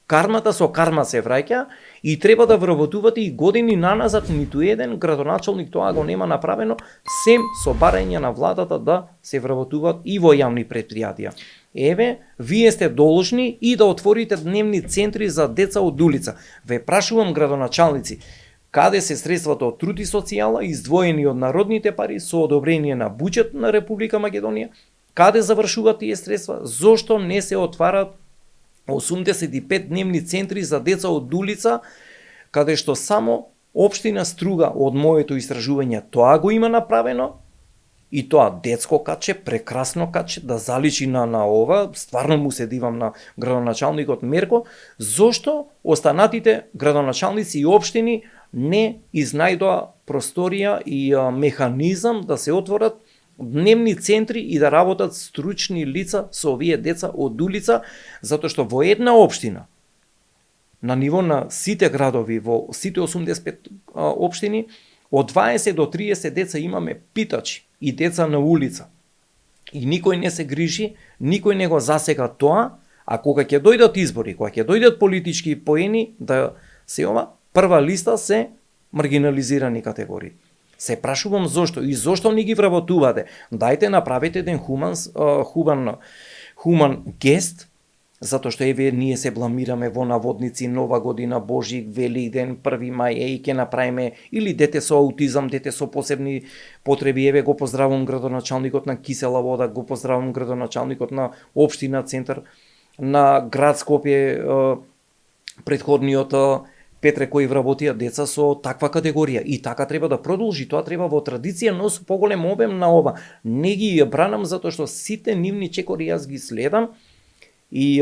кармата со карма се враќа и треба да вработувате и години наназад, ниту еден градоначалник тоа го нема направено, сем со барање на владата да се вработуваат и во јавни предпријатија. Еве, вие сте должни и да отворите дневни центри за деца од улица. Ве прашувам градоначалници, каде се средствата од труд и социјала, издвоени од народните пари со одобрение на буџет на Република Македонија? Каде завршуваат тие средства? Зошто не се отварат 85 дневни центри за деца од улица, каде што само општина Струга од моето истражување тоа го има направено, и тоа детско катче, прекрасно катче, да заличи на ова, стварно му се дивам на градоначалникот Мерко, зошто останатите градоначалници и општини не изнајдоа просторија и механизам да се отворат дневни центри и да работат стручни лица со овие деца од улица, затоа што во една општина, на ниво на сите градови, во сите 85 општини, од 20 до 30 деца имаме питачи и деца на улица. И никој не се грижи, никој не го засега тоа, а кога ќе дојдат избори, кога ќе дојдат политички поени, да се ова прва листа се маргинализирани категории. Се прашувам зошто и зошто не ги вработувате. Дајте направете еден хуман гест, затоа што еве ние се бламираме во наводници, Нова година, Божик, Великден, 1 мај, ќе направиме или дете со аутизам, дете со посебни потреби. Еве го поздравувам градоначалникот на Кисела Вода, го поздравувам градоначалникот на општина Центар, на град Скопје, претходниот Петре, кои вработија деца со таква категорија. И така треба да продолжи, тоа треба во традиција, но со поголем обем на ова. Не ги бранам затоа што сите нивни чекори јас ги следам и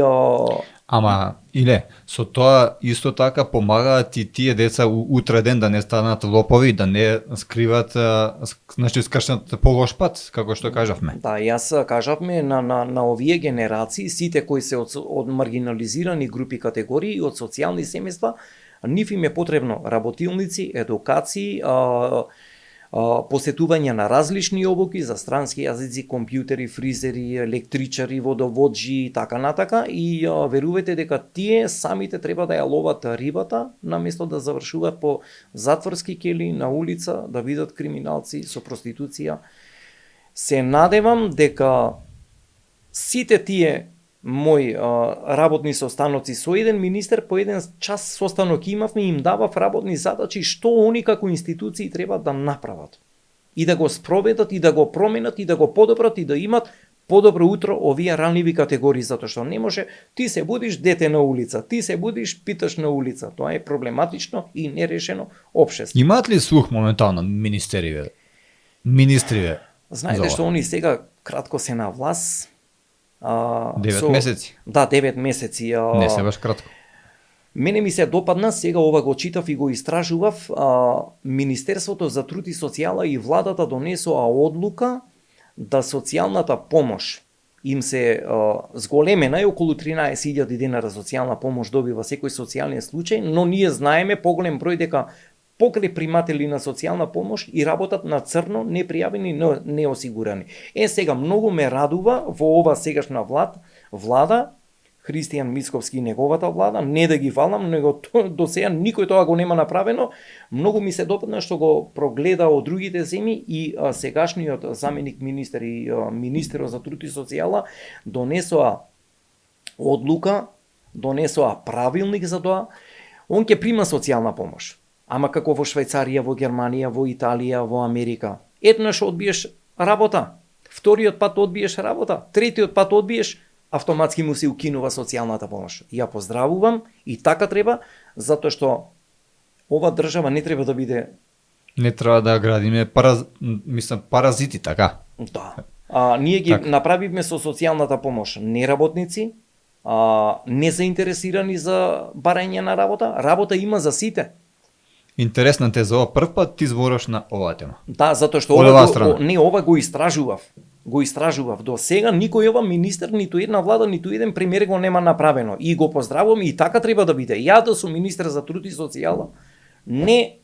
Ама, Иле, со тоа исто така помагаат и тие деца утре ден да не станат лопови, да не скриват, значи скршнат по лош пат, како што кажавме. Да, јас кажавме на овие генерации, сите кои се од маргинализирани групи категории, од социјални семејства, нив им е потребно работилници, едукации, посетување на различни обуки за странски јазици, компјутери, фризери, електричари, водоводжи и така натака, и верувајте дека тие самите треба да ја ловат рибата, наместо да завршуваат по затворски кели на улица, да видат криминалци со проституција. Се надевам дека сите тие мои работни состаноци со еден министер по еден час состанок имавме, им давав работни задачи што они како институции треба да направат и да го спроведат и да го променат и да го подобрат и да имат подобро утро овие ранливи категории, затоа што не може ти се будиш дете на улица, ти се будиш питаш на улица. Тоа е проблематично и нерешено општество. Имаат ли слух моментално министриве? Знаете што они сега кратко се на власт. 9 месеци. Да, 9 месеци. Не се баш кратко. Мене ми се допадна, сега ова го читав и го истражував, Министерството за труд и социјала и владата донесоа одлука да социјалната помош им се зголемена, е околу 13.000 денара социјална помош добива секој социјален случај, но ние знаеме поголем број дека покрај приматели на социјална помош и работат на црно, непријавени, неосигурани. Сега многу ме радува во ова сегашна влада, Христијан Мицковски и неговата влада, не да ги фалам, него до сега никој тоа го нема направено. Многу ми се допадна што го прогледа од другите земји и сегашниот заменик министер и министерот за труд и социјала донесоа одлука, донесоа правилник за тоа. Он ќе прима социјална помош. Ама како во Швајцарија, во Германија, во Италија, во Америка. Еднаш одбиеш работа, вториот пат одбиеш работа, третиот пат одбиеш, автоматски му се укинува социјалната помош. Ја поздравувам и така треба, затоа што ова држава не треба да биде Не треба да градиме паразити, така. да. Ние ги Така. направивме со социјалната помош неработници, не заинтересирани за барање на работа. Работа има за сите. Интересна теза, ова прв пат ти збораш на оваа тема. Да, затоа што Од ова оваа го, страна. ова го истражував. Го истражував. До сега никој ова министер, ниту една влада, ниту еден премиер го нема направено. И го поздравувам и така треба да биде. Ја да сум министер за труд и социјала, не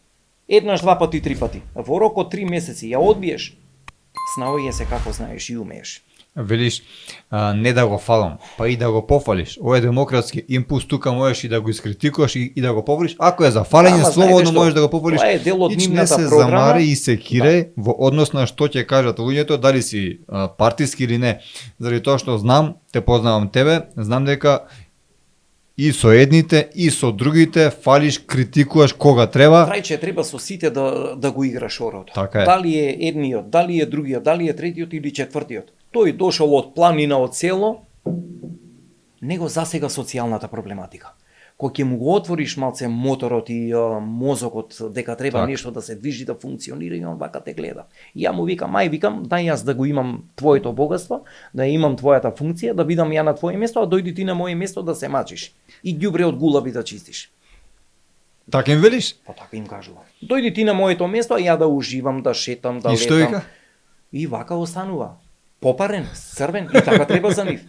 еднаш, два пати, три пати. Во рок од 3 месеци ја одбиеш, снаоѓе се како знаеш и умееш. Велиш, не да го фалам, па и да го пофалиш. Ова е демократски импулс, тука можеш и да го искритикуваш и да го пофалиш. Ако е за фалење, Ама, слободно знаете што, можеш да го пофалиш. тоа е дел од Ич не нивната се програма. замари и се кире во однос на што ќе кажат луѓето, дали си партиски или не. Заради тоа што знам, те познавам тебе, знам дека и со едните, и со другите фалиш, критикуваш кога треба. Трајче треба со сите да го играш орото. Така е. Дали е едниот, дали е другиот, дали е третиот или четвртиот. Тој дошол од планина, од село, него засега социјалната проблематика. Кога ќе му го отвориш малце моторот и мозокот дека треба Така. нешто да се движи, да функционира и он вака те гледа. И ја му викам, викам, дај јас да го имам твоето богатство, да ја имам твојата функција, да бидам ја на твое место, а дојди ти на моје место да се мачиш. И ѓубре од гулаби да чистиш. Така им велиш? Па така им кажувам. Дојди ти на моето место, а ја да уживам, да шетам, да И што летам. вика? И вака останува. Попарен, црвен и така треба за нив.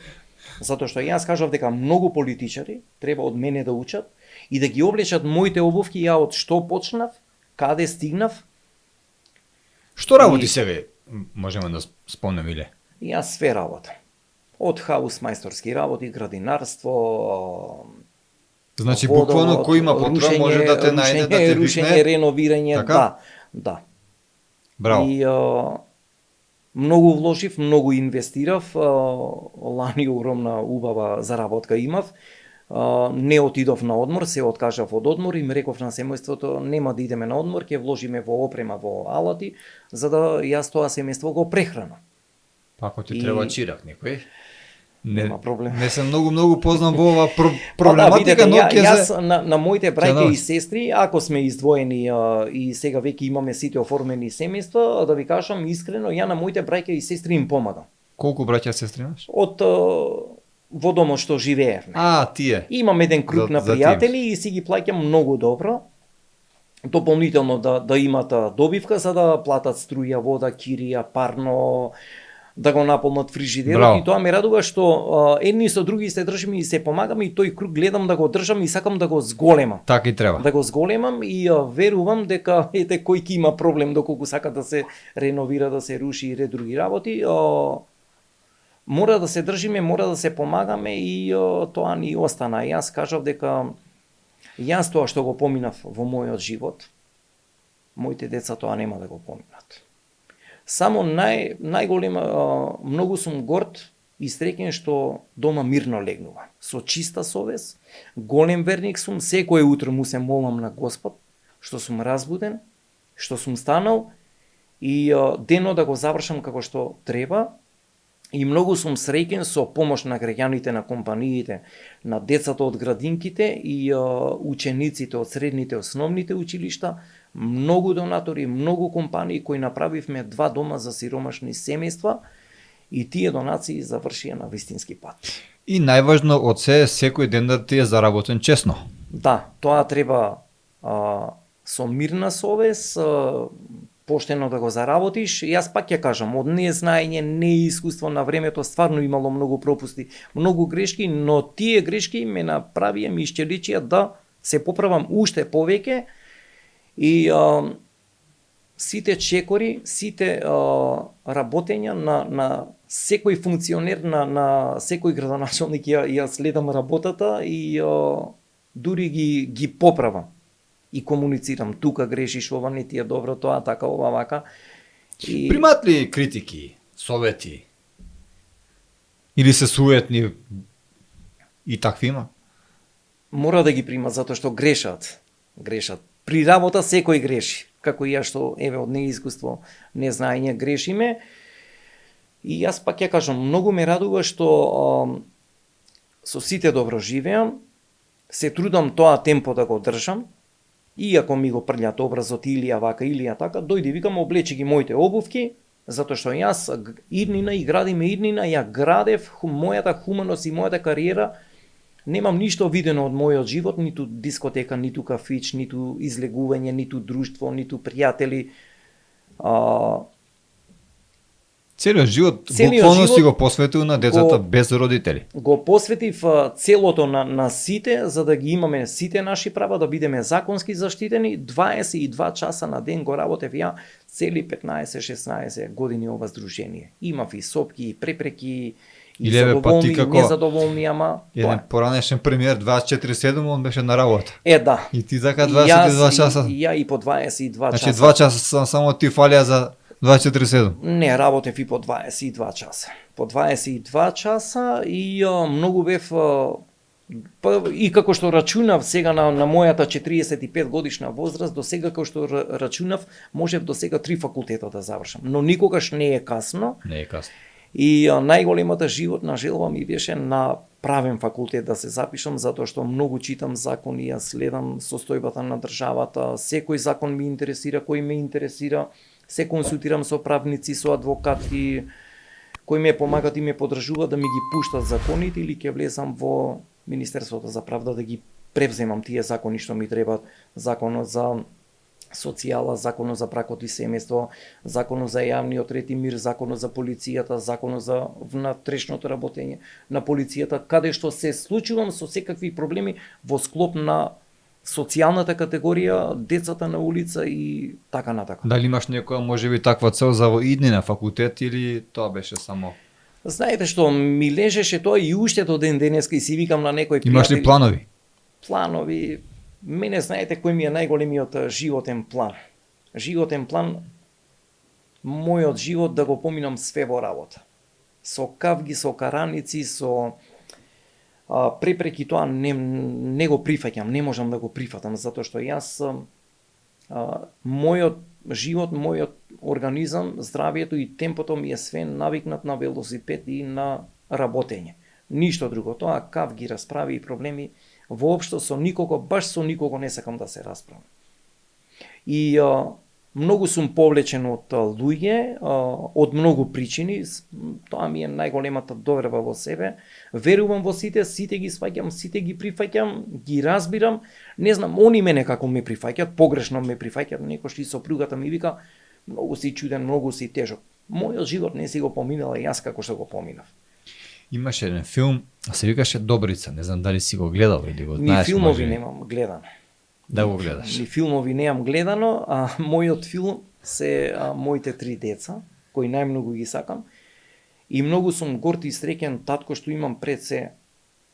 Затоа што јас кажав дека многу политичари треба од мене да учат и да ги облечат моите обувки, ја од што почнав, каде стигнав. Што работи И- сега? Можеме да спомнем или? Јас све работам. Од хаусмајсторски работи, градинарство, Значи буквално кој има потреба може да те најде, да те рушење, викне. реновирање, Така? да. Браво. И многу вложив, многу инвестирав, лани огромна убава заработка имав. Не отидов на одмор, се откажав од одмор и ми реков на семејството нема да идеме на одмор, ќе вложиме во опрема, во алати, за да јас тоа семејство го прехранам. Па ако ти И- треба чирак некој. Нема проблем. Не се многу познам во ова Па проблематика, видете, но ќе јас се... на моите браќа научам. и сестри, ако сме издвоени и сега веќе имаме сите оформени семејства, да ви кажам искрено, ја на моите браќа и сестри им помагам. Колку браќа сестри имаш? Од во домот што живеевме. Тие. Имам еден круг За- на за тим. пријатели и си ги плаќам многу добро. Дополнително да имат добивка за да платат струја, вода, кирија, парно, да го наполнат фрижидерот. Браво. И тоа ме радува што едни со други се држиме и се помагаме и тој круг гледам да го држам и сакам да го зголемам. Така и треба. Да го зголемам и верувам дека ете кој ќе има проблем доколку сака да се реновира, да се руши и ред други работи, мора да се држиме, мора да се помагаме и тоа ни остана. Јас кажав дека јас тоа што го поминав во мојот живот, моите деца тоа нема да го поминат. Само најголема, многу сум горд и среќен што дома мирно легнува. Со чиста совест, голем верник сум, секое утро му се молам на Господ, што сум разбуден, што сум станал и денот да го завршам како што треба. И многу сум среќен со помош на граѓаните, на компаниите, на децата од градинките и учениците од средните основните училишта, многу донатори, многу компании кои направивме 2 дома за сиромашни семејства и тие донации завршија на вистински пат. И најважно од се секој ден да ти е заработен честно. Да, тоа треба со мирна совест, поштено да го заработиш. Јас пак ќе кажам, од незнаење, неискуство на времето стварно имало многу пропусти, многу грешки, но тие грешки ме направија, ми исчеличија да се поправам уште повеќе и сите чекори, сите работења на секој функционер, на секој градоначалник ја следам работата и дури ги поправам. И комуницирам, тука грешиш, ова не ти е добро, тоа така, ова вака. И Примат ли критики, совети? Или се суетни и такви има? мора да ги примат затоа што грешат. Грешат. При работа секој греши. Како и ја што еве од неискуство, незнаење грешиме. И јас пак ја кажам, многу ме радува што со сите добро живеам, се трудам тоа темпо да го држам, иако ми го прљат образот или ја вака или ја така, дојди викам облечи ги моите обувки, затоа што јас иднина и градиме иднина, ја градев мојата хуманост и мојата кариера, немам ништо видено од мојот живот, ниту дискотека, ниту кафич, ниту излегување, ниту друштво, ниту пријатели. Целиот живот Целиот буквално си живот го посветил на децата го- без родители. Го посветив целото на сите, за да ги имаме сите наши права, да бидеме законски заштитени. 22 часа на ден го работев ја цели 15-16 години ова здружение. Имав и сопки, и препреки, и Или, еве, па ти задоволни, и како незадоволни, ама тоа Еден е. поранешен премиер 24/7 он беше на работа. Да. И ти така И 22 часа. Ја и по 22 Значи часа. 2 часа само ти фалија за 24/7. Не, работев и по 22 часа. По 22 часа и многу бев и како што рачунав сега на мојата 45 годишна возраст, до сега како што рачунав, можев до сега 3 факултета да завршам, но никогаш не е касно. Не е касно. И најголемата животна желба ми беше на правен факултет да се запишам, затоа што многу читам закони, ја следам состојбата на државата, секој закон ми интересира, кој ме интересира, се консултирам со правници, со адвокати, кои ме помагат и ме подржуваат да ми ги пуштат законите или ќе влезам во Министерството за правда да ги превземам тие закони што ми требаат, законот за социјала, законот за бракот и семејство, законот за јавниот ред и мир, законот за полицијата, законот за внатрешното работење на полицијата, каде што се случувам со секакви проблеми во склоп на социјалната категорија, децата на улица и така натака. Дали имаш некоја можеби таква цел за во иднина факултет или тоа беше само? Знаете што, ми лежеше тоа и уште до ден денеска и си викам на некој Имаш ли пријател- планови? Планови, мене знаете кој ми е најголемиот животен план. Животен план, мојот живот да го поминам све во работа. Со кавги, со караници, со препреки тоа не го прифаќам, не можам да го прифатам, затоа што јас мојот живот, мојот организам, здравието и темпото ми е све навикнат на велосипед и на работење. Ништо друго. Тоа кавги, расправи и проблеми воопшто со никого, баш со никого не сакам да се расправам. И многу сум повлечен од луѓе, од многу причини, тоа ми е најголемата доверба во себе. Верувам во сите, сите ги сваќам, сите ги прифаќам, ги разбирам. Не знам, они мене како ме прифаќат, погрешно ме прифаќат, некој и сопругата ми вика, многу си чуден, многу си тежок. Мојот живот не си го поминала јас како што го поминав. Имаше еден филм, се викаше Добрица, не знам дали си го гледал или го Ни знаеш. филмови можеби. немам гледано. Да го гледаш. Ни филмови немам гледано, а мојот филм се моите 3 деца, кои најмногу ги сакам. И многу сум горд и среќен татко што имам пред се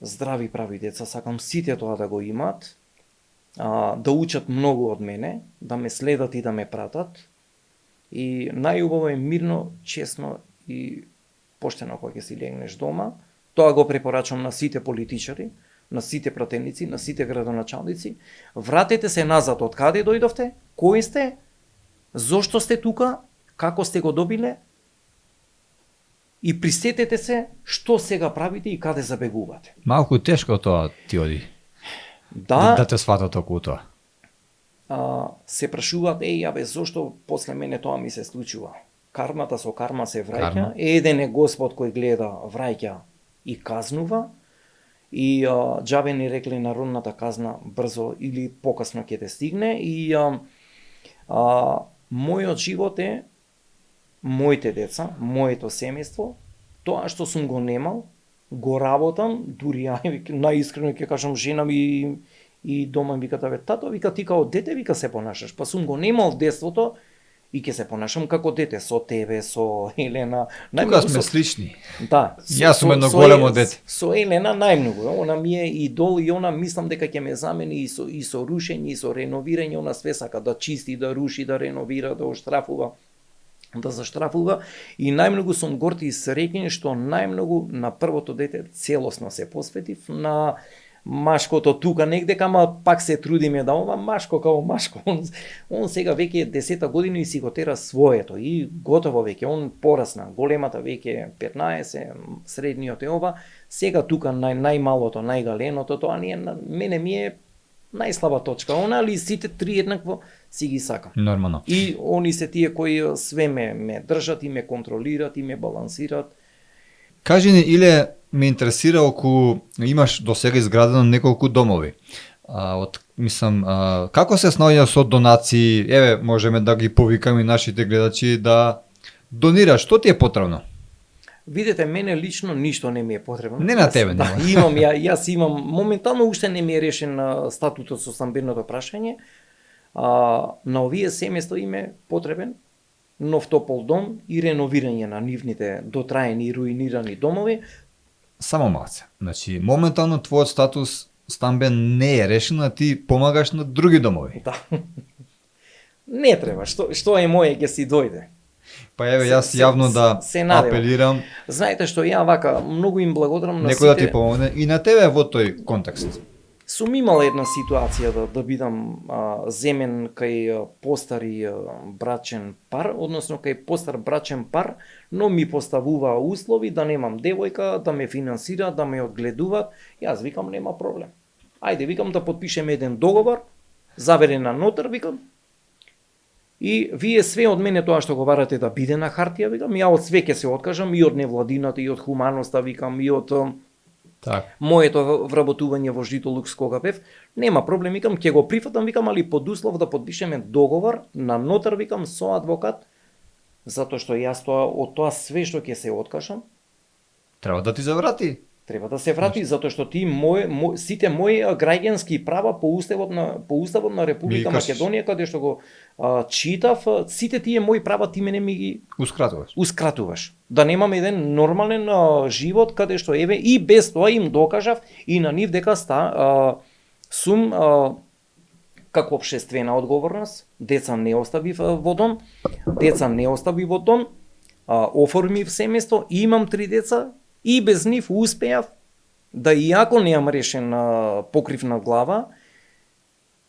здрави прави деца, сакам сите тоа да го имаат, да учат многу од мене, да ме следат и да ме пратат. И најубаво е мирно, честно и поштено кога ќе си легнеш дома. Тоа го препорачувам на сите политичари, на сите пратеници, на сите градоначалници. Вратете се назад од каде дојдовте, кои сте, зошто сте тука, како сте го добиле и присетете се што сега правите и каде забегувате. Малку тешко тоа ти оди. Да те сватат околу тоа. Се прашуваат, јаве, зошто после мене тоа ми се случува? Кармата со карма се враќа. Карма. Еден е Господ кој гледа, враќа и казнува. И џабе ни рекле народната казна брзо или покасно ќе те стигне. И мојот живот е моите деца, моето семејство, тоа што сум го немал, го работам, дури ја најискрено ќе кажам жена ми и дома ми вика, тато, вика, ти као дете, вика, се понашаш, па сум го немал детството и ќе се понашам како дете, со тебе, со Елена. Тука сме слични. Да. Јас сум едно големо дете. Со Елена најмногу, она ми е идол и она мислам дека ќе ме замени и со рушење и со реновирање, она све сака да чисти, да руши, да реновира, да оштрафува, да заштрафува и најмногу сум горд и среќен што најмногу на првото дете целосно се посветив на машкото тука негде, ама пак се трудиме да ова машко као машко. Он сега веќе е 10 година и си го тера своето и готово веќе, он порасна, големата веќе е 15, средниот е ова, сега тука најмалото, најгаленото, тоа мене ми е најслаба точка, она али сите три еднакво си ги сака. Нормално. И они се тие кои све ме држат и ме контролират и ме балансират. Кажи ни, Иле, ме интересира околу имаш до сега изградено неколку домови. Како се снаоѓа со донации? Еве, можеме да ги повикаме и нашите гледачи да донират. Што ти е потребно? Видете, мене лично ништо не ми е потребно. Не на тебе, да, јас имам, моментално уште не ми е решен статутот со стамбеното прашање. На овие семејства им е потребен нов топол дом и реновирање на нивните дотраени и руинирани домови. Само малце. Значи, моментално твојот статус стамбен не е решен, а ти помагаш на други домови. Да. Не треба, што е моје ќе си дојде. Па еве, јас јавно да апелирам. Знаете што, ја вака многу им благодарам на некој да ти помогне и на тебе во тој контекст. Сум имал една ситуација да бидам земен кај постари брачен пар, односно кај постар брачен пар, но ми поставува услови да немам девојка, да ме финансира, да ме одгледуваат. Јас викам нема проблем. Ајде, викам да подпишеме еден договор, заверен на нотар, викам. И вие све од мене тоа што го барате да биде на хартија, викам, ја од све ќе се откажам, и од невладината, и од хуманоста, викам, и од моето вработување во Житолукс кога бев, нема проблем, викам, ќе го прифатам, викам, али под услов да подпишеме договор на нотар, викам, со адвокат, затоа што јас од тоа све што ќе се откажам, треба да ти заврати. Треба да се врати, затоа што сите мои граѓански права по уставот на Република Македонија, каде што го читав, сите тие мои права ти мене ми ги ускратуваш. Да немам еден нормален живот, каде што еве и без тоа им докажав и на нив дека сум како општествена одговорност, деца не оставив во дом, оформив семејство, имам 3 деца, и без нив успеав да, иако неам решен покрив на глава,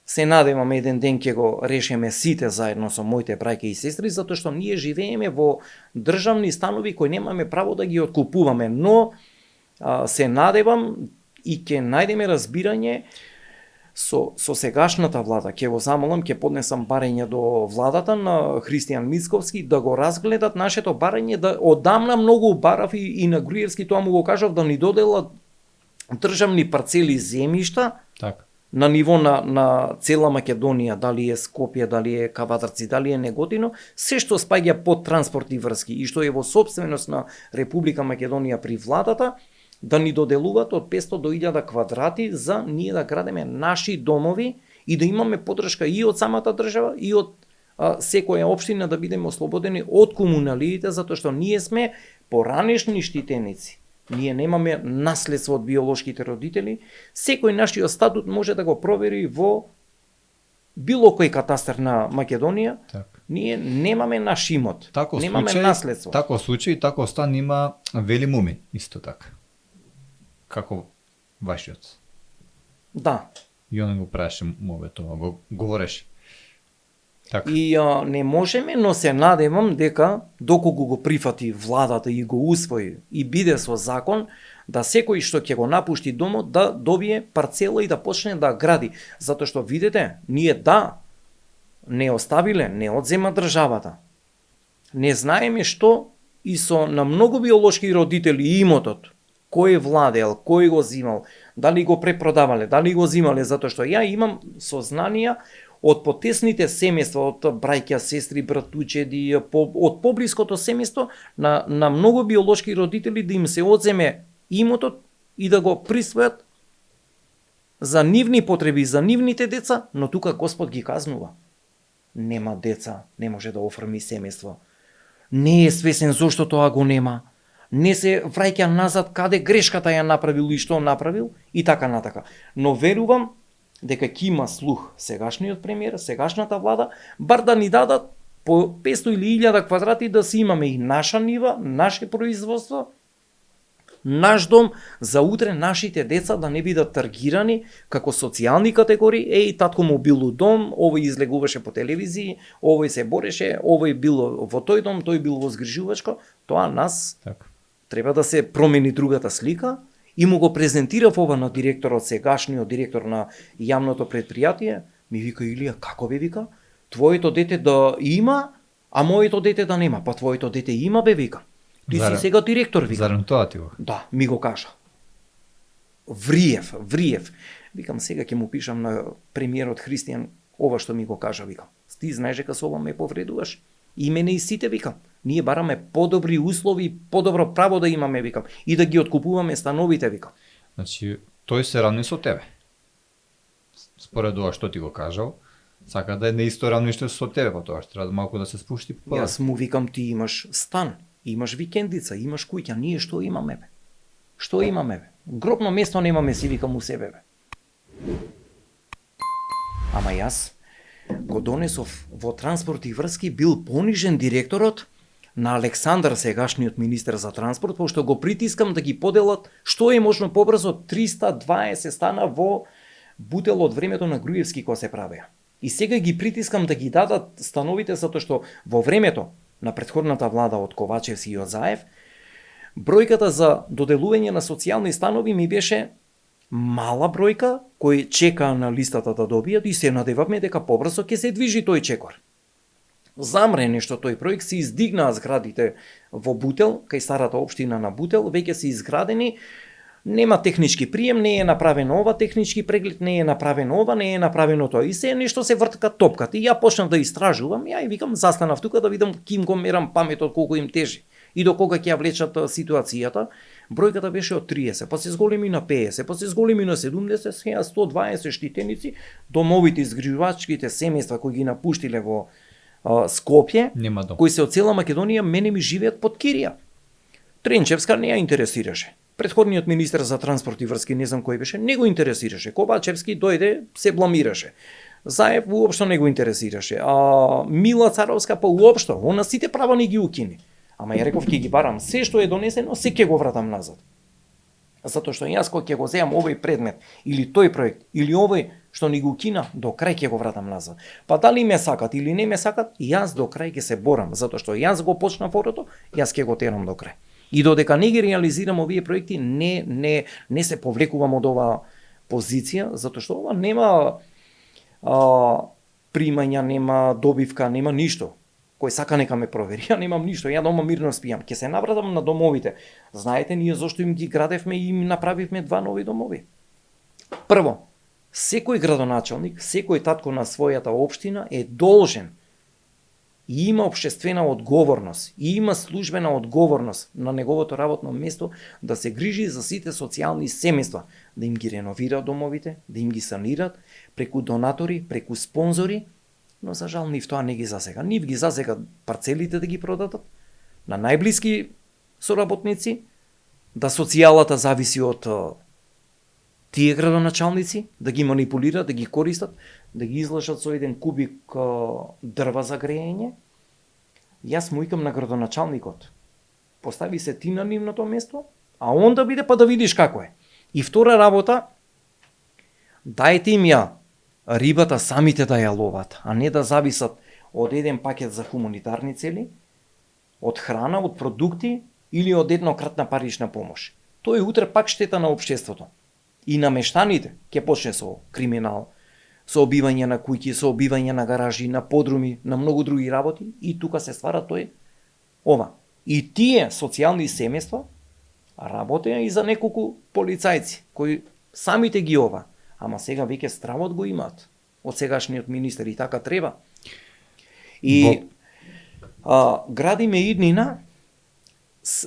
се надевам еден ден ќе го решиме сите заедно со моите браќа и сестри, затоа што ние живееме во државни станови кои немаме право да ги откупуваме, но се надевам и ќе најдеме разбирање со сегашната влада. Ќе го замолам, ќе поднесам барање до владата на Христијан Мицковски да го разгледат нашето барање, да одамна многу барав и на Груевски тоа му го кажав да ни доделат државни парцели земјишта на ниво на цела Македонија, дали е Скопје, дали е Кавадарци, дали е Неготино, се што спаѓа под транспортни врски и што е во собственост на Република Македонија при владата, да ни доделуваат од 500 до 1000 квадрати за ние да градиме наши домови и да имаме поддршка и од самата држава и од секоја општина, да бидеме ослободени од комуналиите, затоа што ние сме поранешни штитеници. Ние немаме наследство од биолошките родители. Секој нашиот статут може да го провери во било кој катастар на Македонија. Ние немаме наш имот, немаме наследство. Тако случај, тако стан има Вели Муми, исто така. Како вашиот. Да. И он го правеше мове тоа, го говореше. Така. И не можеме, но се надевам дека доколку го прифати владата и го усвои и биде со закон, да секој што ќе го напушти домот да добие парцела и да почне да гради. Затоа што видите, ние не оставиле, не одзема државата. Не знаеме што и со на многу биолошки родители имотот, кој владеел, кој го зимал, дали го препродавале, дали го зимале, затоа што ја имам сознанија од потесните семејства, од браќа, сестри, братучеди, од поблиското семејство на многу биолошки родители да им се одземе имотот и да го присвојат за нивни потреби, за нивните деца, но тука Господ ги казнува. Нема деца, не може да оформи семејство. Не е свесен зошто тоа го нема. Не се враќа назад каде грешката ја направил и што направил и така натака. Но верувам дека ќе има слух сегашниот премиер, сегашната влада, бар да ни дадат по 500 или 1000 квадрати да си имаме и наша нива, наше производство, Наш дом за утре нашите деца да не бидат таргирани како социјални категории, татко му бил у дом, овој излегуваше по телевизии, овој се бореше, овој бил во тој дом, тој бил во згрижувачко, тоа нас Така. треба да се промени другата слика и му го презентирав ова на директорот, сегашниот директор на јавното предпријатие, ми вика Илија, како бе вика? Твоето дете да има, а моето дете да нема. Па твоето дете има бе вика. Ти си сега директор вика. Зарем тоа ти го? Да, ми го кажа. Вриев. Викам, сега ќе му пишам на премиерот Христијан ова што ми го кажа, викам. Ти знаеш дека со ова ме повредуваш. И мене и сите, викам. Ние бараме подобри услови, подобро право да имаме, викам. И да ги откупуваме становите, викам. Значи, тој се равни со тебе. Според ова што ти го кажал, сака да е на исто равниште со тебе, па тоа што треба малку да се спушти по. Јас му викам, ти имаш стан, имаш викендица, имаш куќа, ние што имаме, бе? Што имаме, бе? Гробно место немаме, си викам у себе, бе. Ама јас го донесов во транспорт и врски, бил понижен директорот на Александар, сегашниот министер за транспорт, пошто го притискам да ги поделат што е можно побрзо, 320 стана во Бутел од времето на Груевски кога се правеа. И сега ги притискам да ги дадат становите, затоа што во времето на претходната влада од Ковачевски и од Заев, бројката за доделување на социјални станови ми беше мала бројка кои чекаа на листата да добијат и се надевавме дека побрзо ќе се движи тој чекор. Замре нешто тој проект, се издигнаа зградите во Бутел, кај старата општина на Бутел, веќе се изградени, нема технички прием, не е направено ова, технички преглед, не е направено ова, не е направено тоа. И се нешто се вртка топката. И ја почнав да истражувам, ја и викам, застанав тука да видам ким го мерам паметот, колку им тежи и до кога ќе ја влечат ситуацијата. Бројката беше од 30, па се зголеми на 50, па се зголеми на 70, сега 120 штитеници, домовите изгрижувачките семејства кои ги напуштиле во Скопје, Нема дом. кои се од цела Македонија, мене ми живеат под кирија. Тренчевска не ја интересираше. Претходниот министер за транспорт и врски, не знам кој беше, не го интересираше. Ковачевски дојде, се бламираше. Заев уопшто не го интересираше. Мила Царовска па уопшто, она сите права не ги укини. Ама ја реков ќе ги барам се што е донесено, се ќе го вратам назад. Затоа што јас кога ќе го земам овој предмет или тој проект или овој што ни го укина, до крај ќе го вратам назад. Па дали ме сакат или не ме сакат, јас до крај ќе се борам, затоа што јас го почнав форото, јас ќе го терам до крај. И додека не ги реализирам овие проекти, не се повлекувам од оваа позиција, затоа што ова нема примања, нема добивка, нема ништо. Кој сака нека ме провери, ја немам ништо, ја дома мирно спијам. Ќе се навратам на домовите. Знаете, ние зошто им ги градевме и им направивме 2 нови домови. Прво, секој градоначалник, секој татко на својата општина е должен и има општествена одговорност и има службена одговорност на неговото работно место да се грижи за сите социјални семејства, да им ги реновира домовите, да им ги санират преку донатори, преку спонзори, но за жал нив тоа не ги засега. Нив ги засега парцелите да ги продадат на најблиски соработници, да социјалата зависи од тие градоначалници, да ги манипулираат, да ги користат, да ги излажат со еден кубик дрва за грејење. Јас му икам на градоначалникот, постави се ти на нивното место, а он да биде па да видиш како е. И втора работа, дајте им ја рибата самите да ја ловат, а не да зависат од еден пакет за хуманитарни цели, од храна, од продукти или од еднократна парична помош. Тоа е утре пак штета на општеството. И намештаните ќе почне со криминал, со обивање на куќи, со обивање на гаражи, на подруми, на многу други работи, и тука се ствара тој ова. И тие социјални семејства работеа и за неколку полицајци, кои самите ги ова, ама сега веќе стравот го имаат од сегашниот министер и така треба. И градиме иднина,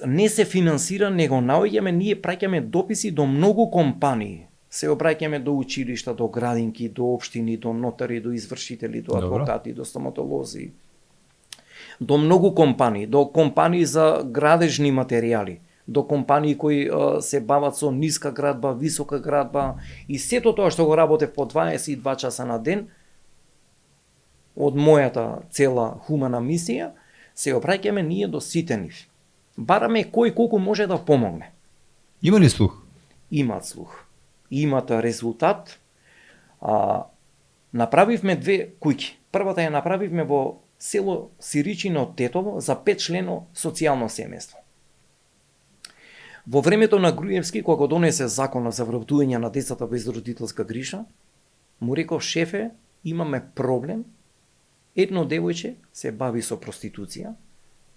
не се финансира, него наоѓаме, ние праќаме дописи до многу компании. Се обраќаме до училишта, до градинки, до општини, до нотари, до извршители, до адвокати, до стоматолози, до многу компании, до компании за градежни материјали, до компании кои се бават со ниска градба, висока градба и сето тоа што го работев по 22 часа на ден од мојата цела хумана мисија, се обраќаме ние до сите нив. Бараме кој колку може да помогне. Има ли слух? Имаат слух. Имаат резултат. Направивме 2 куќи. Првата ја направивме во село Сиричино од Тетово за 5 члено социјално семејство. Во времето на Груевски, кога го донесе законот за вработување на децата без родителска грижа, му реков: шефе, имаме проблем, едно девојче се бави со проституција,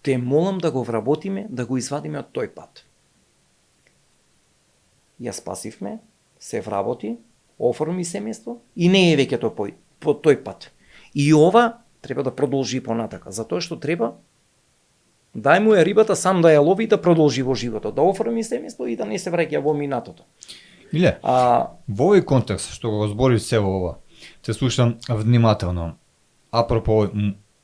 те молам да го вработиме, да го извадиме од тој пат. Ја спасивме, се вработи, оформи семејство и не е веќе по тој пат. И ова треба да продолжи понатака, затоа што треба дај му ја рибата сам да ја лови и да продолжи во животот, да оформи семејство и да не се враќа во минатото. Иле, во овој контекст што го збори се во ова, се слушам внимателно, апропо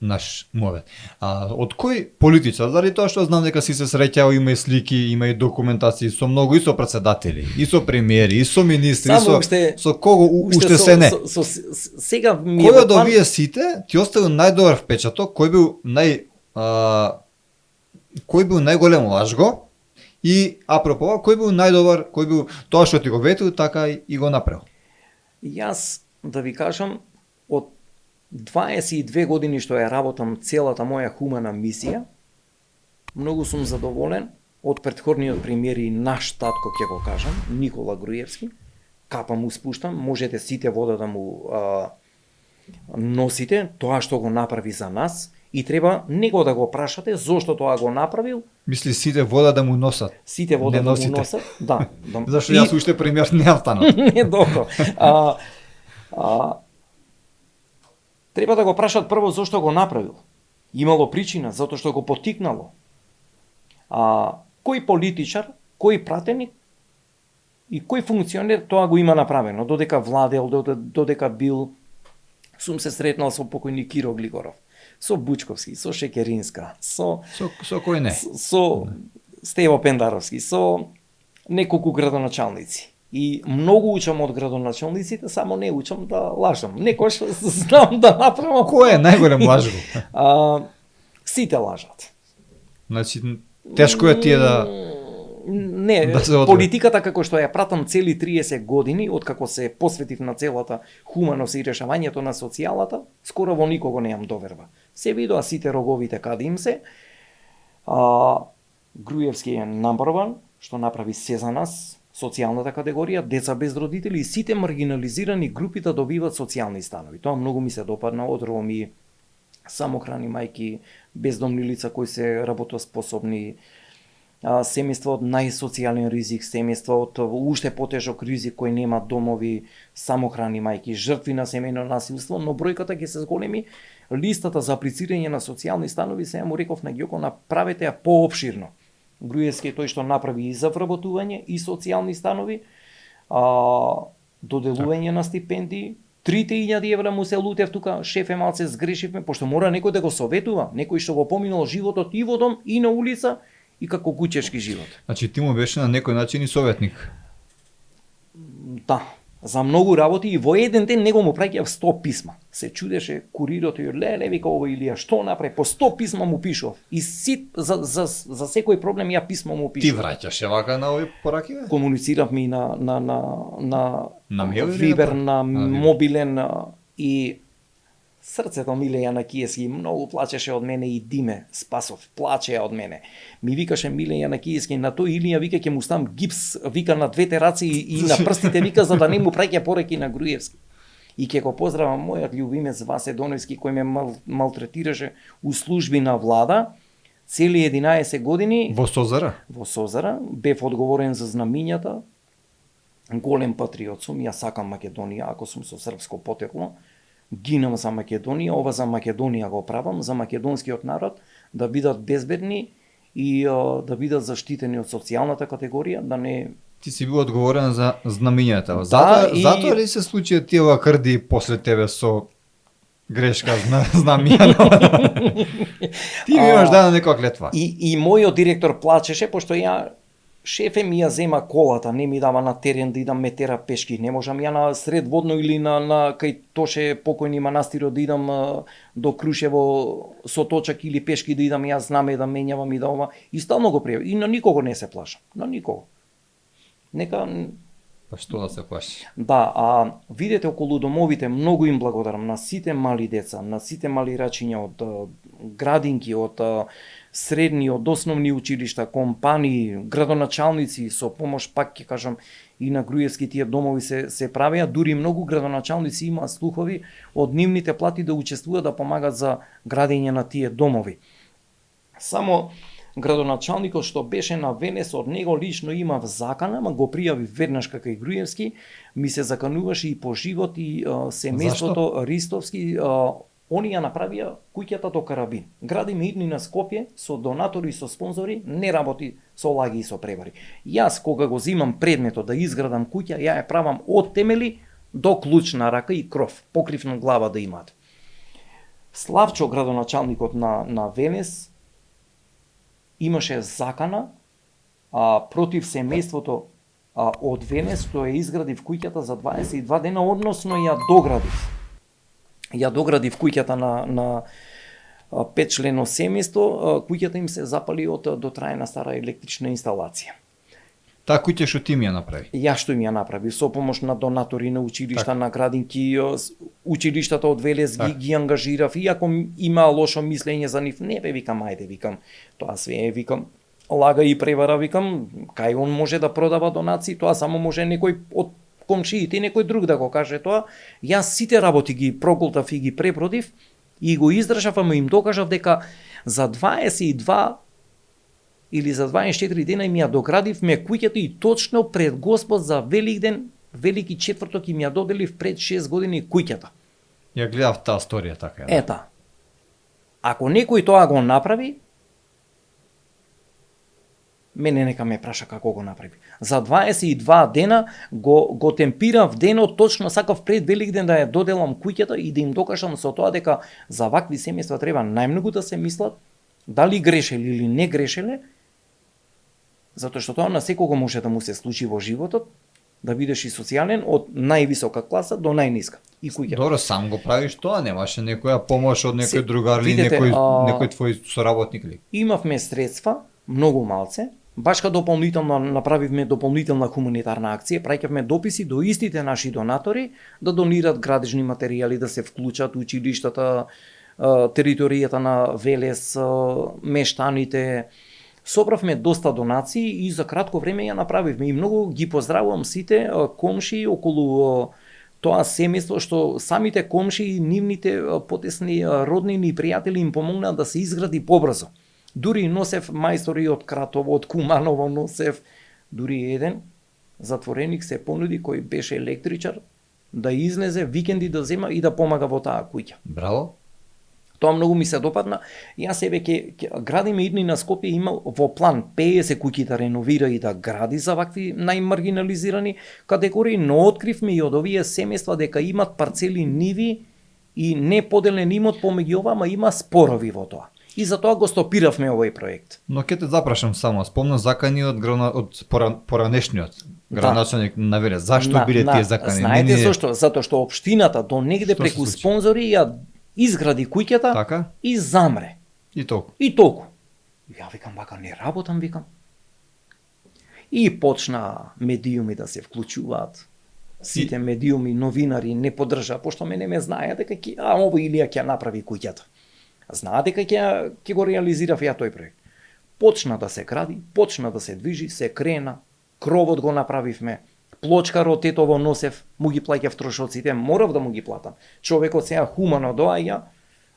наш мовет. Од кој политичар, заради тоа што знам дека си се среќал, има и слики, има и документации со многу, и со председатели, и со премиери, и со министри, со кого уште се не. Сега ми кој од овие сите ти оставил најдобар впечаток, кој бил најголем лажго и апропо, кој бил најдобар, кој бил тоа што ти го ветил, така и го направил? Јас да ви кажам, од 22 години што ја работам целата моја хумана мисија, многу сум задоволен од претходниот премиер и наш татко, ќе го кажам, Никола Груевски. Капа му спуштам, можете сите вода да му носите, тоа што го направи за нас, и треба него да го прашате зошто тоа го направил. Мисли сите вода да му носат. Сите вода да му носат, да. Зашто јас уште премиер не останал. Не, добро. Треба да го прашат прво зошто го направил. Имало причина, затоа што го поттикнало. Кој политичар, кој пратеник и кој функционер тоа го има направено, додека владел, додека бил. Сум се сретнал со покојни Киро Глигоров, со Бучковски, со Шекеринска, со кој не? Со Стево Пендаровски, со неколку градоначалници. И многу учам од градоначалниците, само не учам да лажам. Некош знам да направам. Кој е најголем лажго? Сите лажат. Значи, тешко е тие да... Не, да политиката како што ја пратам цели 30 години, откако се посветив на целата хуманост и решавањето на социјалата, скоро во никого неам доверба. Се видоа сите роговите каде им се. Груевски е number one, што направи се за нас, социјалната категорија, деца без родители и сите маргинализирани групи да добиваат социјални станови. Тоа многу ми се допадна, од роми, самохрани мајки, бездомни лица кои се работоспособни, семејства од најсоцијален ризик, семејства од уште потежок ризик кои немаат домови, самохрани мајки, жртви на семејно насилство, но бројката ќе се зголеми. Листата за аплицирање на социјални станови, сега му реков на Ѓоко, направете ја поопширно. Груевски е тој што направи и за вработување и социјални станови, доделување на стипендии, 3000 евра му се лутев тука, шефе, малце сгрешивме, пошто мора некој да го советува, некој што го поминал животот и во дом и на улица и како куќешки живот. Значи ти му беше на некој начин и советник. Да, за многу работи и во еден ден него му праќав 100 писма. Се чудеше курирот и леле вика ова Илија што направи, по 100 писма му пишував. И за секој проблем ја писмо му пишував. Ти враќаше вака на овие пораки? Комунициравме и на мејл Вибер, на мобилен и срцето Миле Јанакиевски многу плачеше од мене и Диме Спасов плачеа од мене. Ми викаше Миле Јанакиевски на тој Илија вика ќе му ставам гипс вика на двете раце и на прстите вика за да не му праќа пораки на Груевски. И ќе го поздравам мојот љубимец Васе Доневски кој ме малтретираше у служби на влада цели 11 години во Созара. Во Созара бев одговорен за знамињата. Голем патриот сум, ја сакам Македонија, ако сум со српско потекло. Гинам за Македонија, ова за Македонија го правам, за македонскиот народ да бидат безбедни и да бидат заштитени од социјалната категорија, да не... Ти си бил одговорен за знамињата. Да, затоа ли се случија тие лакрди после тебе со грешка знамиња? Ти ми имаш дадена некоја клетва. И мојот директор плачеше, пошто шефе ми ја зема колата, не ми дава на терен да идам ме тера пешки, не можам ја на сред водно или на кај Тоше покојни манастирот да идам до Крушево со точак или пешки да идам, јас знаме да менјавам и да ова. И стално го пријавам. И на никого не се плашам, на никого. Нека Па што да се плаши? да, а видете околу домовите, многу им благодарам на сите мали деца, на сите мали рачиња од градинки, од средни, од основни училишта, компании, градоначалници со помош, пак ќе кажам, и на Груевски тие домови се правеа, дури многу градоначалници имаат слухови од нивните плати да учествуваат да помагат за градење на тие домови. Само градоначалникот што беше на Венес, од него лично имав закана, ма го пријави веднаш кај Груевски, ми се закануваше и по живот и семејството Ристовски, они ја направија куќата до карабин. Градиме идни на Скопје со донатори и со спонзори, не работи со лаги и со превари. Јас кога го земам предметот да изградам куќа, ја ја правам од темели до клуч на рака и кров, покрив на глава да имаат. Славчо, градоначалникот на Венес, имаше закана против семејството од Венес, што ја изградив куќата за 22 дена, односно ја доградив. Ја доградив куќата на 5-члено семејство, куќата им се запали од дотраена стара електрична инсталација. Таа куќа што ти ми ја направи? Ја што им ја направи, со помош на донатори, на училишта, на градинки, училиштата од Велес ги ангажирав, иако има лошо мислење за нив, не бе, викам, ајде, викам, тоа све е, викам, лага и превара, викам, кај он може да продава донации, тоа само може некој од комшиите и некој друг да го каже тоа. Јас сите работи ги прокултав и ги препродив и го издржав, ама им докажав дека за 22 или за 24 дена им ја доградив ме куќата и точно пред Господ за Великден, Велики четврток им ја доделив пред 6 години куќата. Ја гледав таа сторија така. Ета. Ако некој тоа го направи, мене нека ме праша како го направи. За 22 дена го темпирав денот, точно сакав пред Великден да ја доделам куќата и да им докажам со тоа дека за вакви семејства треба најмногу да се мислат дали грешеле или не грешеле, затоа што тоа на секого може да му се случи во животот, да бидеш и социјален од највисока класа до најниска. И куќата. Добро, сам го правиш тоа, немаше некоја помош од некој другар или видете, некој твој соработник ли? Имавме средства, многу малце, башка дополнително направивме дополнителна хуманитарна акција, праќавме дописи до истите наши донатори да донират градежни материјали, да се вклучат училиштата, територијата на Велес, мештаните. Собравме доста донации и за кратко време ја направивме и многу ги поздравувам сите комши околу тоа семејство што самите комши и нивните потесни роднини и пријатели им помогнаа да се изгради побрзо. Дури носев мајстори од Кратово, од Куманово носев, дури еден затвореник се понуди кој беше електричар да излезе викенди да зема и да помага во таа куќа. Браво. Тоа многу ми се допадна. Јас себе ќе градиме идни на Скопје, има во план 50 куќи да реновира и да гради за вакви најмаргинализирани категории, но откривме и од овие семејства дека имат парцели ниви и не поделен имот помеѓу ова, ама има спорови во тоа. И затоа го стопиравме овој проект. Но ќе те запрашам само, спомна закани од поранешниот градоначалник на Велес. Зашто биле тие закани? Знаете зашто? Затоа што општината до негде преку спонзори ја изгради куќата така? И замре. И толку. И толку. Ја викам, бака, не работам, викам. И почна медиуми да се вклучуваат. Сите медиуми, новинари не поддржаа, пошто мене ме знаеа дека овој Илија ќе направи куќата. Знаат дека ќе го реализирав ја тој проект. Почна да се гради, почна да се движи, се крена, кровот го направивме, плочкарот Тетово носев, му ги плаќав трошоците, морав да му ги платам. Човекот сега хумано доаѓа,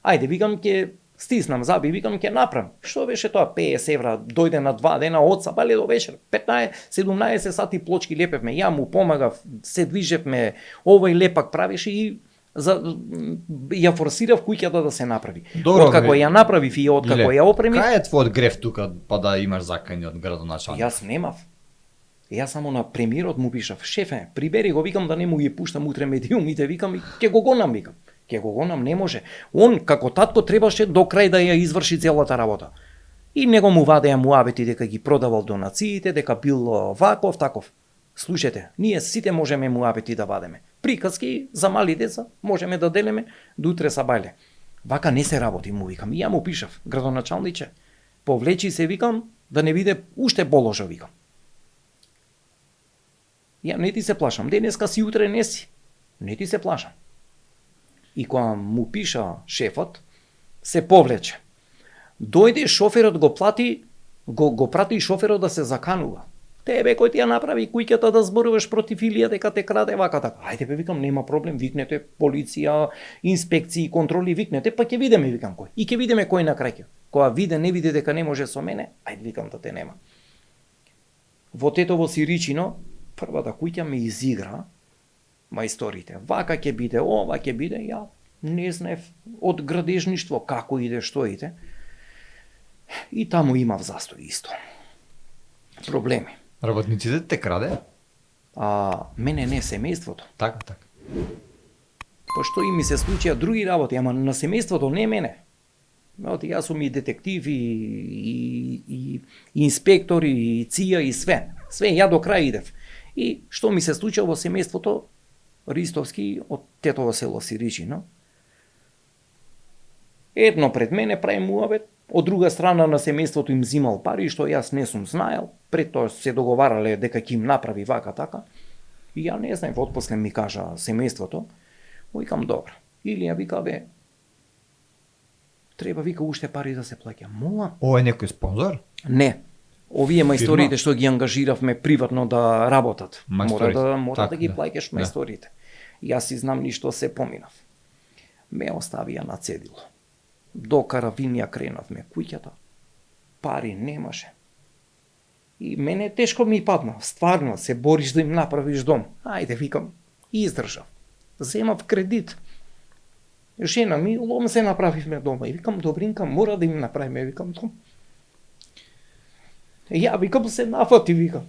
ајде, викам, ќе стиснам заби, викам, ќе направам. Што беше тоа, 50 евра, дојде на 2 дена, од сабале до вечер, 15-17 сати плочки лепевме, ја му помагав, се движевме, овој лепак правеше и ја форсирав куќата да се направи. Откако ја направив и откако ја опремив. Кај е твојот греф тука па да имаш закани од градоначалник? Јас немав. Јас само на премиерот му пишав, шефе, прибери го, викам да не му ги пуштам утре медиумите, викам и ќе го гонам, викам. Ќе го гонам, не може. Он, како татко, требаше до крај да ја изврши целата работа. И него му вадеа муабети дека ги продавал донациите, дека бил ваков, таков. Слушайте, ние сите можеме муабети да вадеме. Приказки за мали деца можеме да делеме до утре сабајле. Вака не се работи, му викам. И ја му пишав, градоначалниче, повлечи се, викам, да не биде уште положо, викам. Ја не ти се плашам, денеска си, утре не си. Не ти се плашам. И кога му пиша шефот, се повлече. Дојде шоферот го плати, го прати шоферот да се заканува. Тебе кој ти ја направи куќата да зборуваш против Илија дека те краде вака така. Ајде бе, викам, нема проблем, викнете полиција, инспекции, контроли, викнете, па ќе видиме, викам кој. И ќе видиме кој на крај. Кога не види дека не може со мене, ајде викам да те нема. Во Тетово Сиричино, првата куќа ме изигра мајсторите. Вака ќе биде, ова ќе биде, ја не знаев од градежништво како иде, што иде. И таму имав застој исто. Проблеми. Работниците те краде? Мене не, семејството. Така. Пошто и ми се случија други работи, ама на семејството не мене. Јас сум и детектив, и инспектор, и ЦИА, и све. Све, ја до крај идев. И што ми се случија во семејството, Ристовски, од Тетово село Сиричино. Едно пред мене прави муабет, од друга страна на семејството им зимал пари, што јас не сум знаел, пред тоа се договарале дека ќе им направи вака така. И ја не знаев, отпосле ми кажа семејството, викам добро. Или ја вика бе, треба вика уште пари да се плаќа. Мола? Ова е некој спонзор? Не. Овие мајсторите што ги ангажиравме приватно да работат, мора да ги плаќаш мајсторите. Јас си знам ни што се поминав. Ме оставија на цедило. До Каравинија кренавме куќата. Пари немаше. И мене тешко ми падна. Стварно се бориш да им направиш дом. Ајде, викам, издржав. Земав кредит. Жена ми, лом се направивме дома. И викам, добринка, мора да им направиме, викам, дом. Ја, викам, се нафати, викам.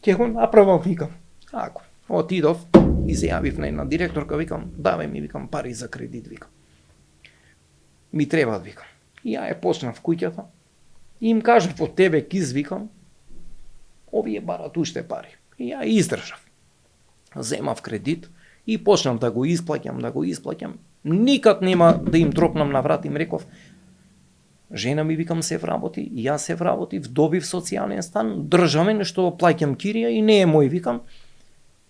Ќе го направам, викам. Ако, отидов и се јавив на една директорка, викам, давај ми, викам, пари за кредит, викам. Ми требаат, викам. И ја почнав куќата. И им кажав, по тебе киз, викам, овие барат уште пари. И ја издржав. Земав кредит и почнав да го исплаќам. Никад нема да им тропнам на врат, им реков, жена ми, викам, се вработи, и јас се вработив, добив социјален стан, државен, што плаќам кирија и не е мој, викам,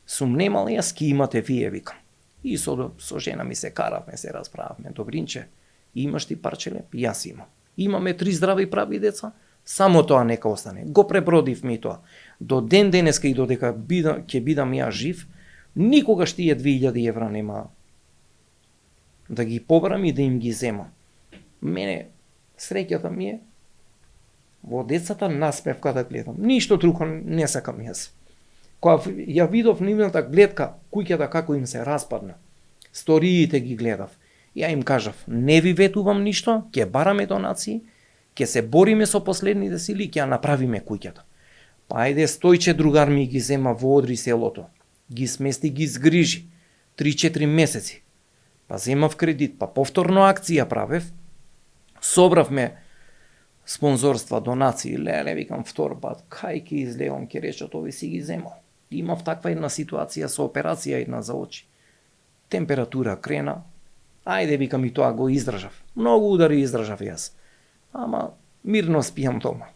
сум немал, јас ки имате вие, викам. И со жена ми се каравме, се расправавме, добринче, имаш ти парче леп? Јас имам. Имаме 3 здрави прави деца, само тоа нека остане. Го пребродив ми тоа. До ден денеска и додека ќе бидам ја жив, никогаш тие 2000 евра нема да ги побрам и да им ги земам. Мене среќата ми е во децата насмевка да гледам. Ништо друго не сакам јас. Кога ја видов нивната гледка, куќата како им се распадна, сториите ги гледав, ја им кажав, не ви ветувам ништо, ќе бараме донации, ќе се бориме со последните сили, ќе ја направиме куќата. Па ајде, Стојче другар ми ги зема во Одри селото, ги смести, ги згрижи, 3-4 месеци. Па земав кредит, па повторно акција правев, собравме спонзорства, донации, леле, викам, втор пат, кај ќе излегам, ќе речат, ови си ги земал. Имав таква една ситуација со операција една за очи. Температура крена, ајде, викам, и тоа го издржав. Многу удари издржав јас. Ама мирно спијам дома.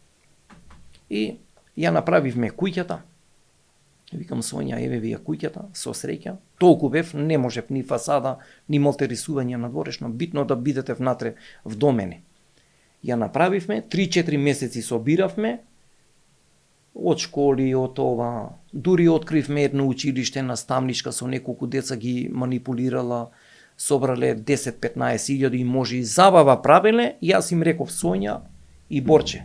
И ја направивме куќата. Викам, Сонја, еве ви ја куќата, со среќа. Толку бев, не можев ни фасада, ни молтерисување надворешно, битно да бидете внатре в домене. Ја направивме, 3-4 месеци собиравме, од школи, од ова, дури откривме едно училиште наставничка со неколку деца ги манипулирала, собрале 10-15 илјади и може и забава правеле, јас им реков, Сонја и Борче,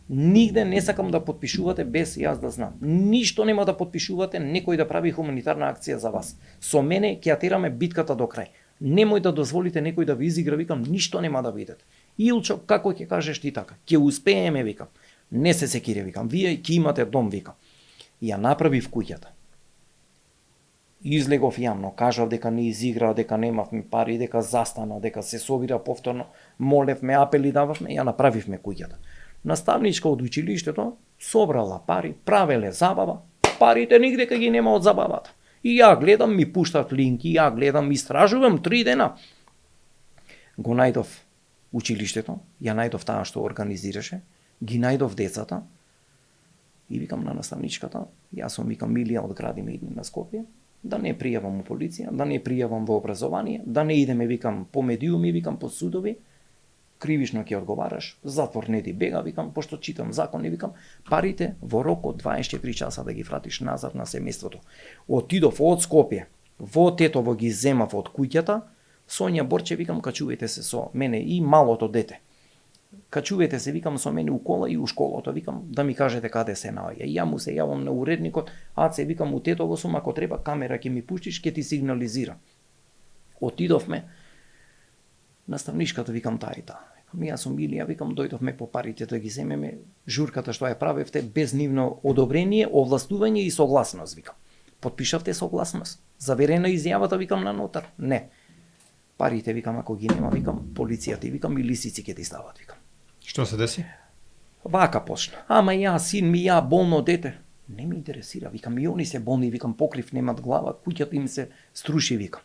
нигде не сакам да подпишувате без јас да знам. Ништо нема да подпишувате, некој да прави хуманитарна акција за вас. Со мене ќе ја тераме битката до крај. Немој да дозволите некој да ви изигра, викам, ништо нема да видите. Илчо, како ќе кажеш ти така? Ќе успееме, викам. Не се секире, викам. Вие ќе имате дом, викам. И ја направив куќата. Излегов јавно, кажав дека не изигра, дека немавме пари, дека застана, дека се собира повторно, молевме, апели дававме, ја направивме куќата. Наставничка од училиштето собрала пари, правеле забава, парите нигде кај ги нема од забавата. И ја гледам, ми пуштат линки, ја гледам, истражувам 3 дена. Го најдов училиштето, ја најдов таа што организираше, ги најдов децата И викам на наставничката, јас сум викам Милија од гради Медни на Скопје, да не пријавам у полиција, да не пријавам во образование, да не идеме викам по медиуми, викам по судови, кривишно ќе одговараш, затвор не ти бега, викам, пошто читам закони, викам, парите во рок од 24 часа да ги вратиш назад на семејството. Отидов од Скопје, во Тетово ги земав од куќата, Сонја Борче, викам, качувајте се со мене и малото дете. Качувајте се, викам, со мене у кола и у школото, викам, да ми кажете каде се наоѓа. Ја му се јавам на уредникот, аце, викам, у Тетово сум, ако треба камера ќе ми пуштиш, ќе ти сигнализира. Отидовме, наставничката, викам, таа и таа. Јас сум Илија, викам, дојдовме по парите да ги земеме, журката што ја правевте без нивно одобрение, овластување и согласност, викам. Потпишавте согласност. Заверена изјавата, викам, на нотар. Не. Парите, викам, ако ги нема, викам, полицијата и викам, и лисици ќе ти стават, викам. Што се деси? Вака почна. Ама ја, син ми, ја, болно дете. Не ми интересира, викам, и они се болни, викам, покрив немат глава, куќата им се струши, викам.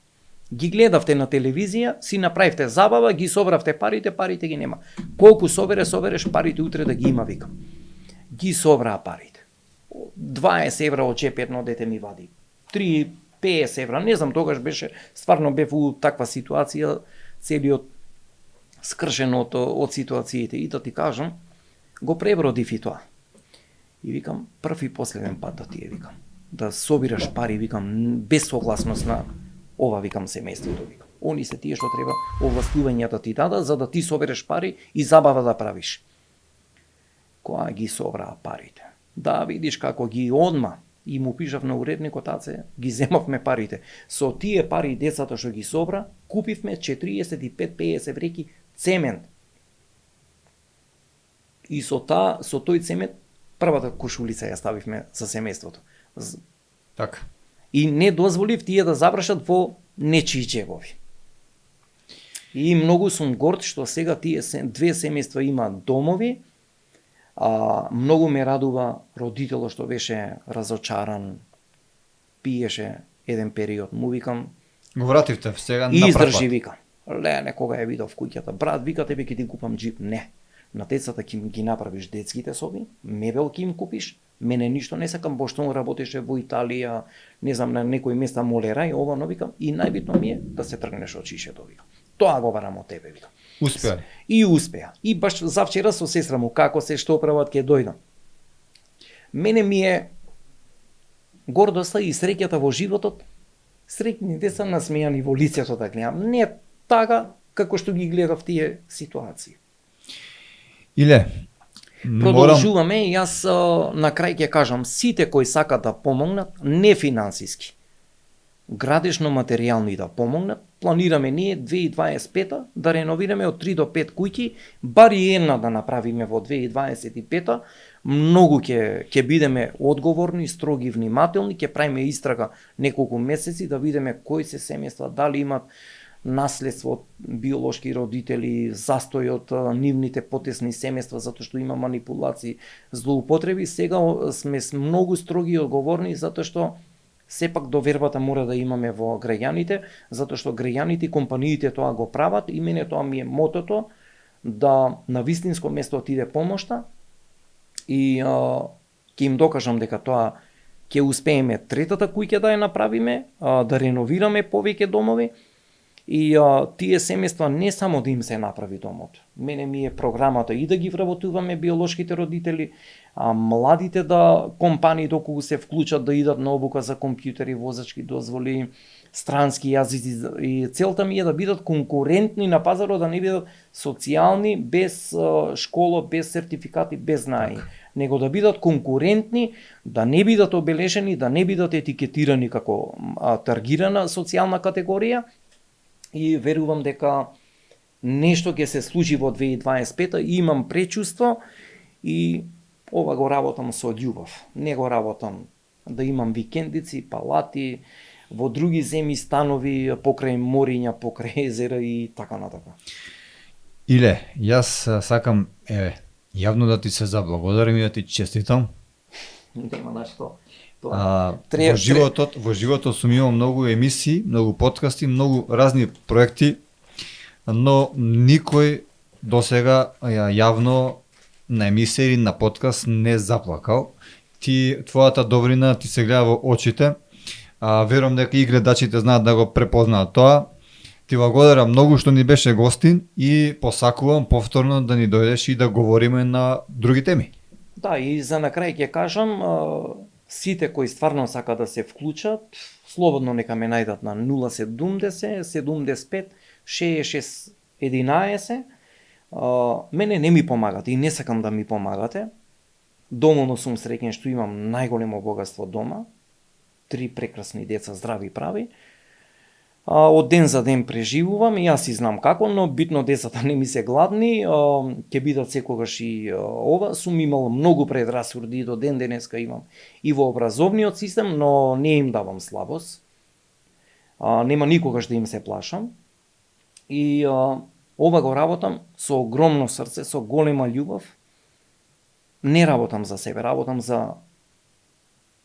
Ги гледавте на телевизија, си направивте забава, ги собравте парите, парите ги нема. Колку собереш, парите утре да ги има, викам. Ги собраа парите. 20 евра од чеп едно дете ми вади. 50 евра, не знам, тогаш беше, стварно бев у таква ситуација, целиот скршен од ситуациите. И да ти кажам, го пребродив и тоа. И викам, прв и последен пат да ти е, викам. Да собираш пари, викам, без согласност на ова, викам, семејството, викам. Они се тие што треба овластувањата ти дадат, за да ти собереш пари и забава да правиш. Која ги собраа парите? Да видиш како ги одма, и му пишав на уредникот, аце, ги земавме парите. Со тие пари децата што ги собра, купивме 45-50 евреки цемент. И со тој цемент првата кошулица ја ставивме за семејството. Така. И не дозволив тие да завршат во нечии џебови. И многу сум горд што сега тие две семејства имаат домови. Многу ме радува родителот што беше разочаран, пиеше еден период. Му викам, Го вративте сега на и прв издржи, пат. вика. Некога ја видов куќата. Брат, вика, тебе ќе ти купам джип. Не. На децата ќе ги направиш детските соби, мебел ќе им купиш, мене ништо не сакам, пошто он работеше во Италија, не знам, на некои места молерај, ова, но викам, и најбитно ми е да се тргнеш од шишето, викам. Тоа го барам од тебе, викам. Успеа. И успеа. И баш завчера со сестра му, како се, што прават, ќе дојдам. Мене ми е гордоста и среќата во животот, среќни деца насмејани во лицето да гледам. Не така како што ги гледав тие ситуации. Иле, Продолжуваме и јас на крај ќе кажам, сите кои сакат да помогнат, не финансиски, градешно материјални да помогнат, планираме ние 2025 да реновираме од 3 до 5 куќи, бари една да направиме во 2025. Многу ќе бидеме одговорни, строги, внимателни, ќе правиме истрага неколку месеци да видиме кои се семејства, дали имат наследство од биолошки родители, застој од нивните потесни семејства затоа што има манипулации, злоупотреби. Сега сме многу строги и одговорни затоа што сепак довербата мора да имаме во граѓаните, затоа што граѓаните и компаниите тоа го прават и мене тоа ми е мотото да на вистинско место отиде помошта и ќе им докажам дека тоа ќе успееме третата куќа да ја направиме, да реновираме повеќе домови. И тие семејства не само да им се направи домот. Мене ми е програмата и да ги вработуваме биолошките родители, младите да компании доколку се вклучат да идат на обука за компјутери, возачки дозволи, странски јазици, и целта ми е да бидат конкурентни на пазарот, да не бидат социјални, без школа, без сертификати, без знаење, него да бидат конкурентни, да не бидат обележени, да не бидат етикетирани како таргирана социјална категорија. И верувам дека нешто ќе се случи во 2025 и имам пречувство и ова го работам со љубов. Не го работам да имам викендици, палати, во други земји станови, покрај мориња, покрај езера и така натака. Иле, јас сакам јавно да ти се заблагодарам и да ти честитам. Нема на што. Во животот сум имал многу емисии, многу подкасти, многу разни проекти, но никој досега јавно на емисија или на подкаст не заплакал. твојата добрина ти се гледа во очите. Верувам дека и гледачите знаат да го препознаат тоа. Ти благодарам многу што ни беше гостин и посакувам повторно да ни дојдеш и да говориме на други теми. Да, и за на крај ќе кажам, сите кои стварно сака да се вклучат, слободно нека ме најдат на 070 75 66 11. Мене не ми помагате и не сакам да ми помагате. Домално сум среќен што имам најголемо богатство дома. 3 прекрасни деца, здрави и прави. Од ден за ден преживувам и јас си знам како, но битно децата не ми се гладни, ќе бидат секогаш и ова. Сум имал многу предрасуди, до ден денеска имам и во образовниот систем, но не им давам слабост. Нема никогаш да им се плашам. И ова го работам со огромно срце, со голема љубов. Не работам за себе, работам за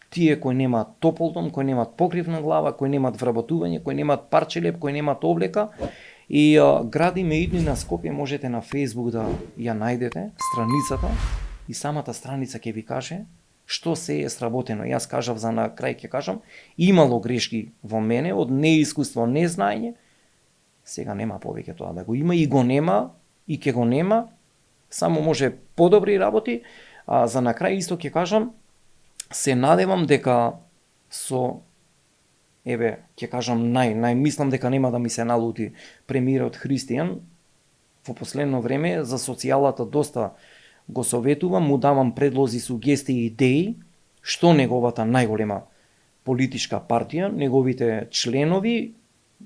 тие кои немаат топол дом, кои немаат покривна глава, кои немаат вработување, кои немаат парче леп, кои немаат облека. И градиме идни на Скопје, можете на Facebook да ја најдете, страницата, и самата страница ќе ви каже што се е сработено. Јас кажав за на крај ќе кажам, имало грешки во мене, од неискуство, незнаење, сега нема повеќе тоа да го има и го нема, и ќе го нема, само може подобри работи. За на крај исто ќе кажам, се надевам дека со, ќе кажам мислам дека нема да ми се налути премиерот Христијан, во последно време за социјалата доста го советувам, му давам предлози, сугестии и идеи, што неговата најголема политичка партија, неговите членови,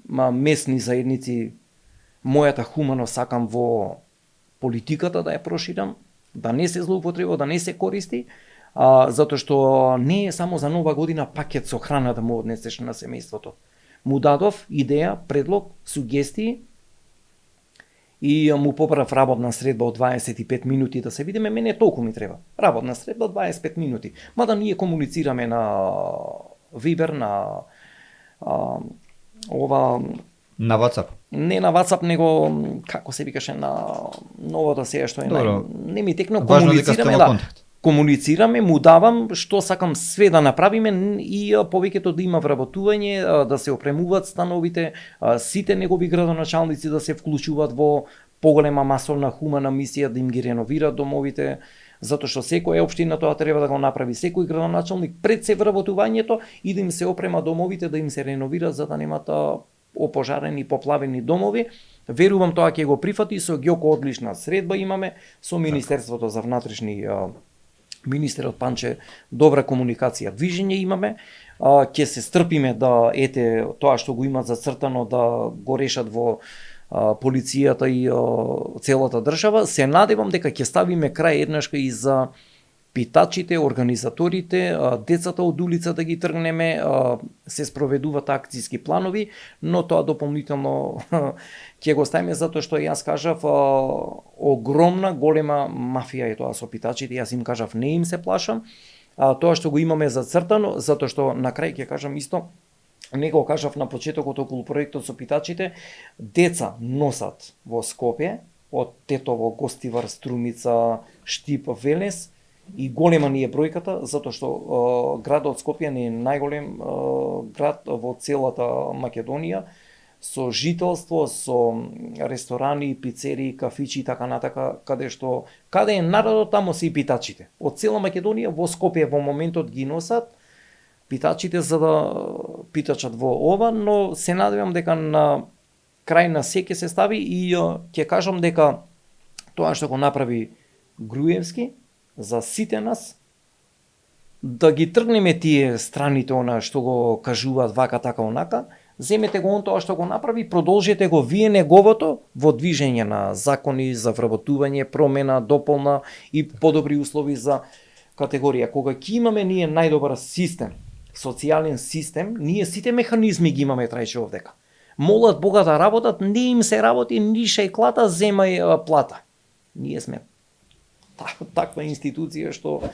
местни заедници, мојата хумано сакам во политиката да ја проширам, да не се злоупотреба, да не се користи, затоа што не е само за нова година пакет со храна да му однесеш на семејството. Му дадов идеја, предлог, сугестии и му поправ работна средба од 25 минути да се видиме, мене толку ми треба. Работна средба 25 минути. Мада ние комуницираме на Viber, на на WhatsApp. Не на WhatsApp, него како се викаше на новото сега што е не ми текно, комуницираме комуницираме, му давам што сакам све да направиме и повеќето да има вработување, да се опремуваат становите, сите негови градоначалници да се вклучуваат во поголема масовна хумана мисија, да им ги реновираат домовите, затоа што секоја општина тоа треба да го направи, секој градоначалник пред се вработувањето и да им се опрема домовите, да им се реновираат за да немаат опожарени, поплавени домови. Верувам тоа ќе го прифати, со Ѓоко одлична средба имаме, со Министерството за внатрешни министерот Панче добра комуникација, движење имаме, ќе се стрпиме да тоа што го имат зацртано да го решат во полицијата и целата држава. Се надевам дека ќе ставиме крај еднашка и за питачите, организаторите, децата од улица да ги тргнеме, се спроведуваат акцијски планови, но тоа дополнително ќе го ставиме затоа што јас кажав огромна, голема мафија е тоа со питачите, јас им кажав не им се плашам, тоа што го имаме зацртано, затоа што на крај ќе кажам исто, не го кажав на почетокот околу проектот со питачите, деца носат во Скопје, од Тетово, Гостивар, Струмица, Штип, Велес, и голема ни е бројката, затоа што градот Скопје не е најголем град во целата Македонија, со жителство, со ресторани, пицерии, кафичи и така натака, каде е народот, тамо се и питачите. Од цела Македонија во Скопје во моментот ги носат питачите за да питачат во ова, но се надевам дека на крај на се ќе се стави и ќе кажам дека тоа што го направи Груевски за сите нас, да ги тргнеме тие страните она што го кажуваат вака така онака, земете го он тоа што го направи, продолжете го вие неговото во движење на закони за вработување, промена, дополна и подобри услови за категорија. Кога ќе имаме ние најдобар систем, социјален систем, ние сите механизми ги имаме трајче овдека. Молат Бога да работат, не им се работи, ни шејклата, земај плата. Ние сме таква институција што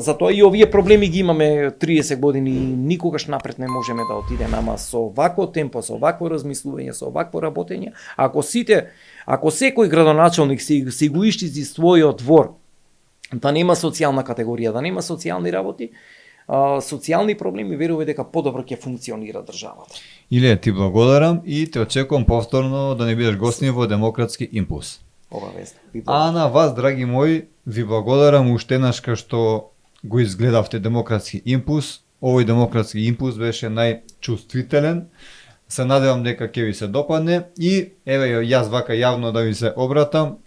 затоа и овие проблеми ги имаме 30 години и никогаш напред не можеме да отидеме, ама со вакво темпо, со вакво размислување, со вакво работење, ако секој градоначалник си го иштизи својот двор да нема социјална категорија, да нема социјални работи, социјални проблеми, верувам дека подобро ќе функционира државата. Илија, ти благодарам и те очекувам повторно да не бидеш гостин во Демократски импулс. Обавезно. А на вас, драги мои, ви благодарам уште еднаш кај што го изгледавте Демократски импулс. Овој Демократски импулс беше најчувствителен. Се надевам дека ќе ви се допадне и еве јас вака јавно да ви се обратам,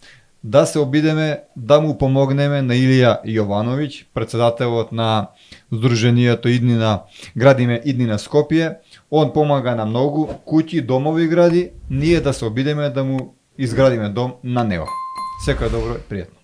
да се обидеме да му помогнеме на Илија Јовановиќ, председателот на Сдруженијето Иднина, градиме Иднина Скопје. Он помага на многу куќи, домови гради, ние да се обидеме да му изградиме дом на него. Секој добро и пријатно.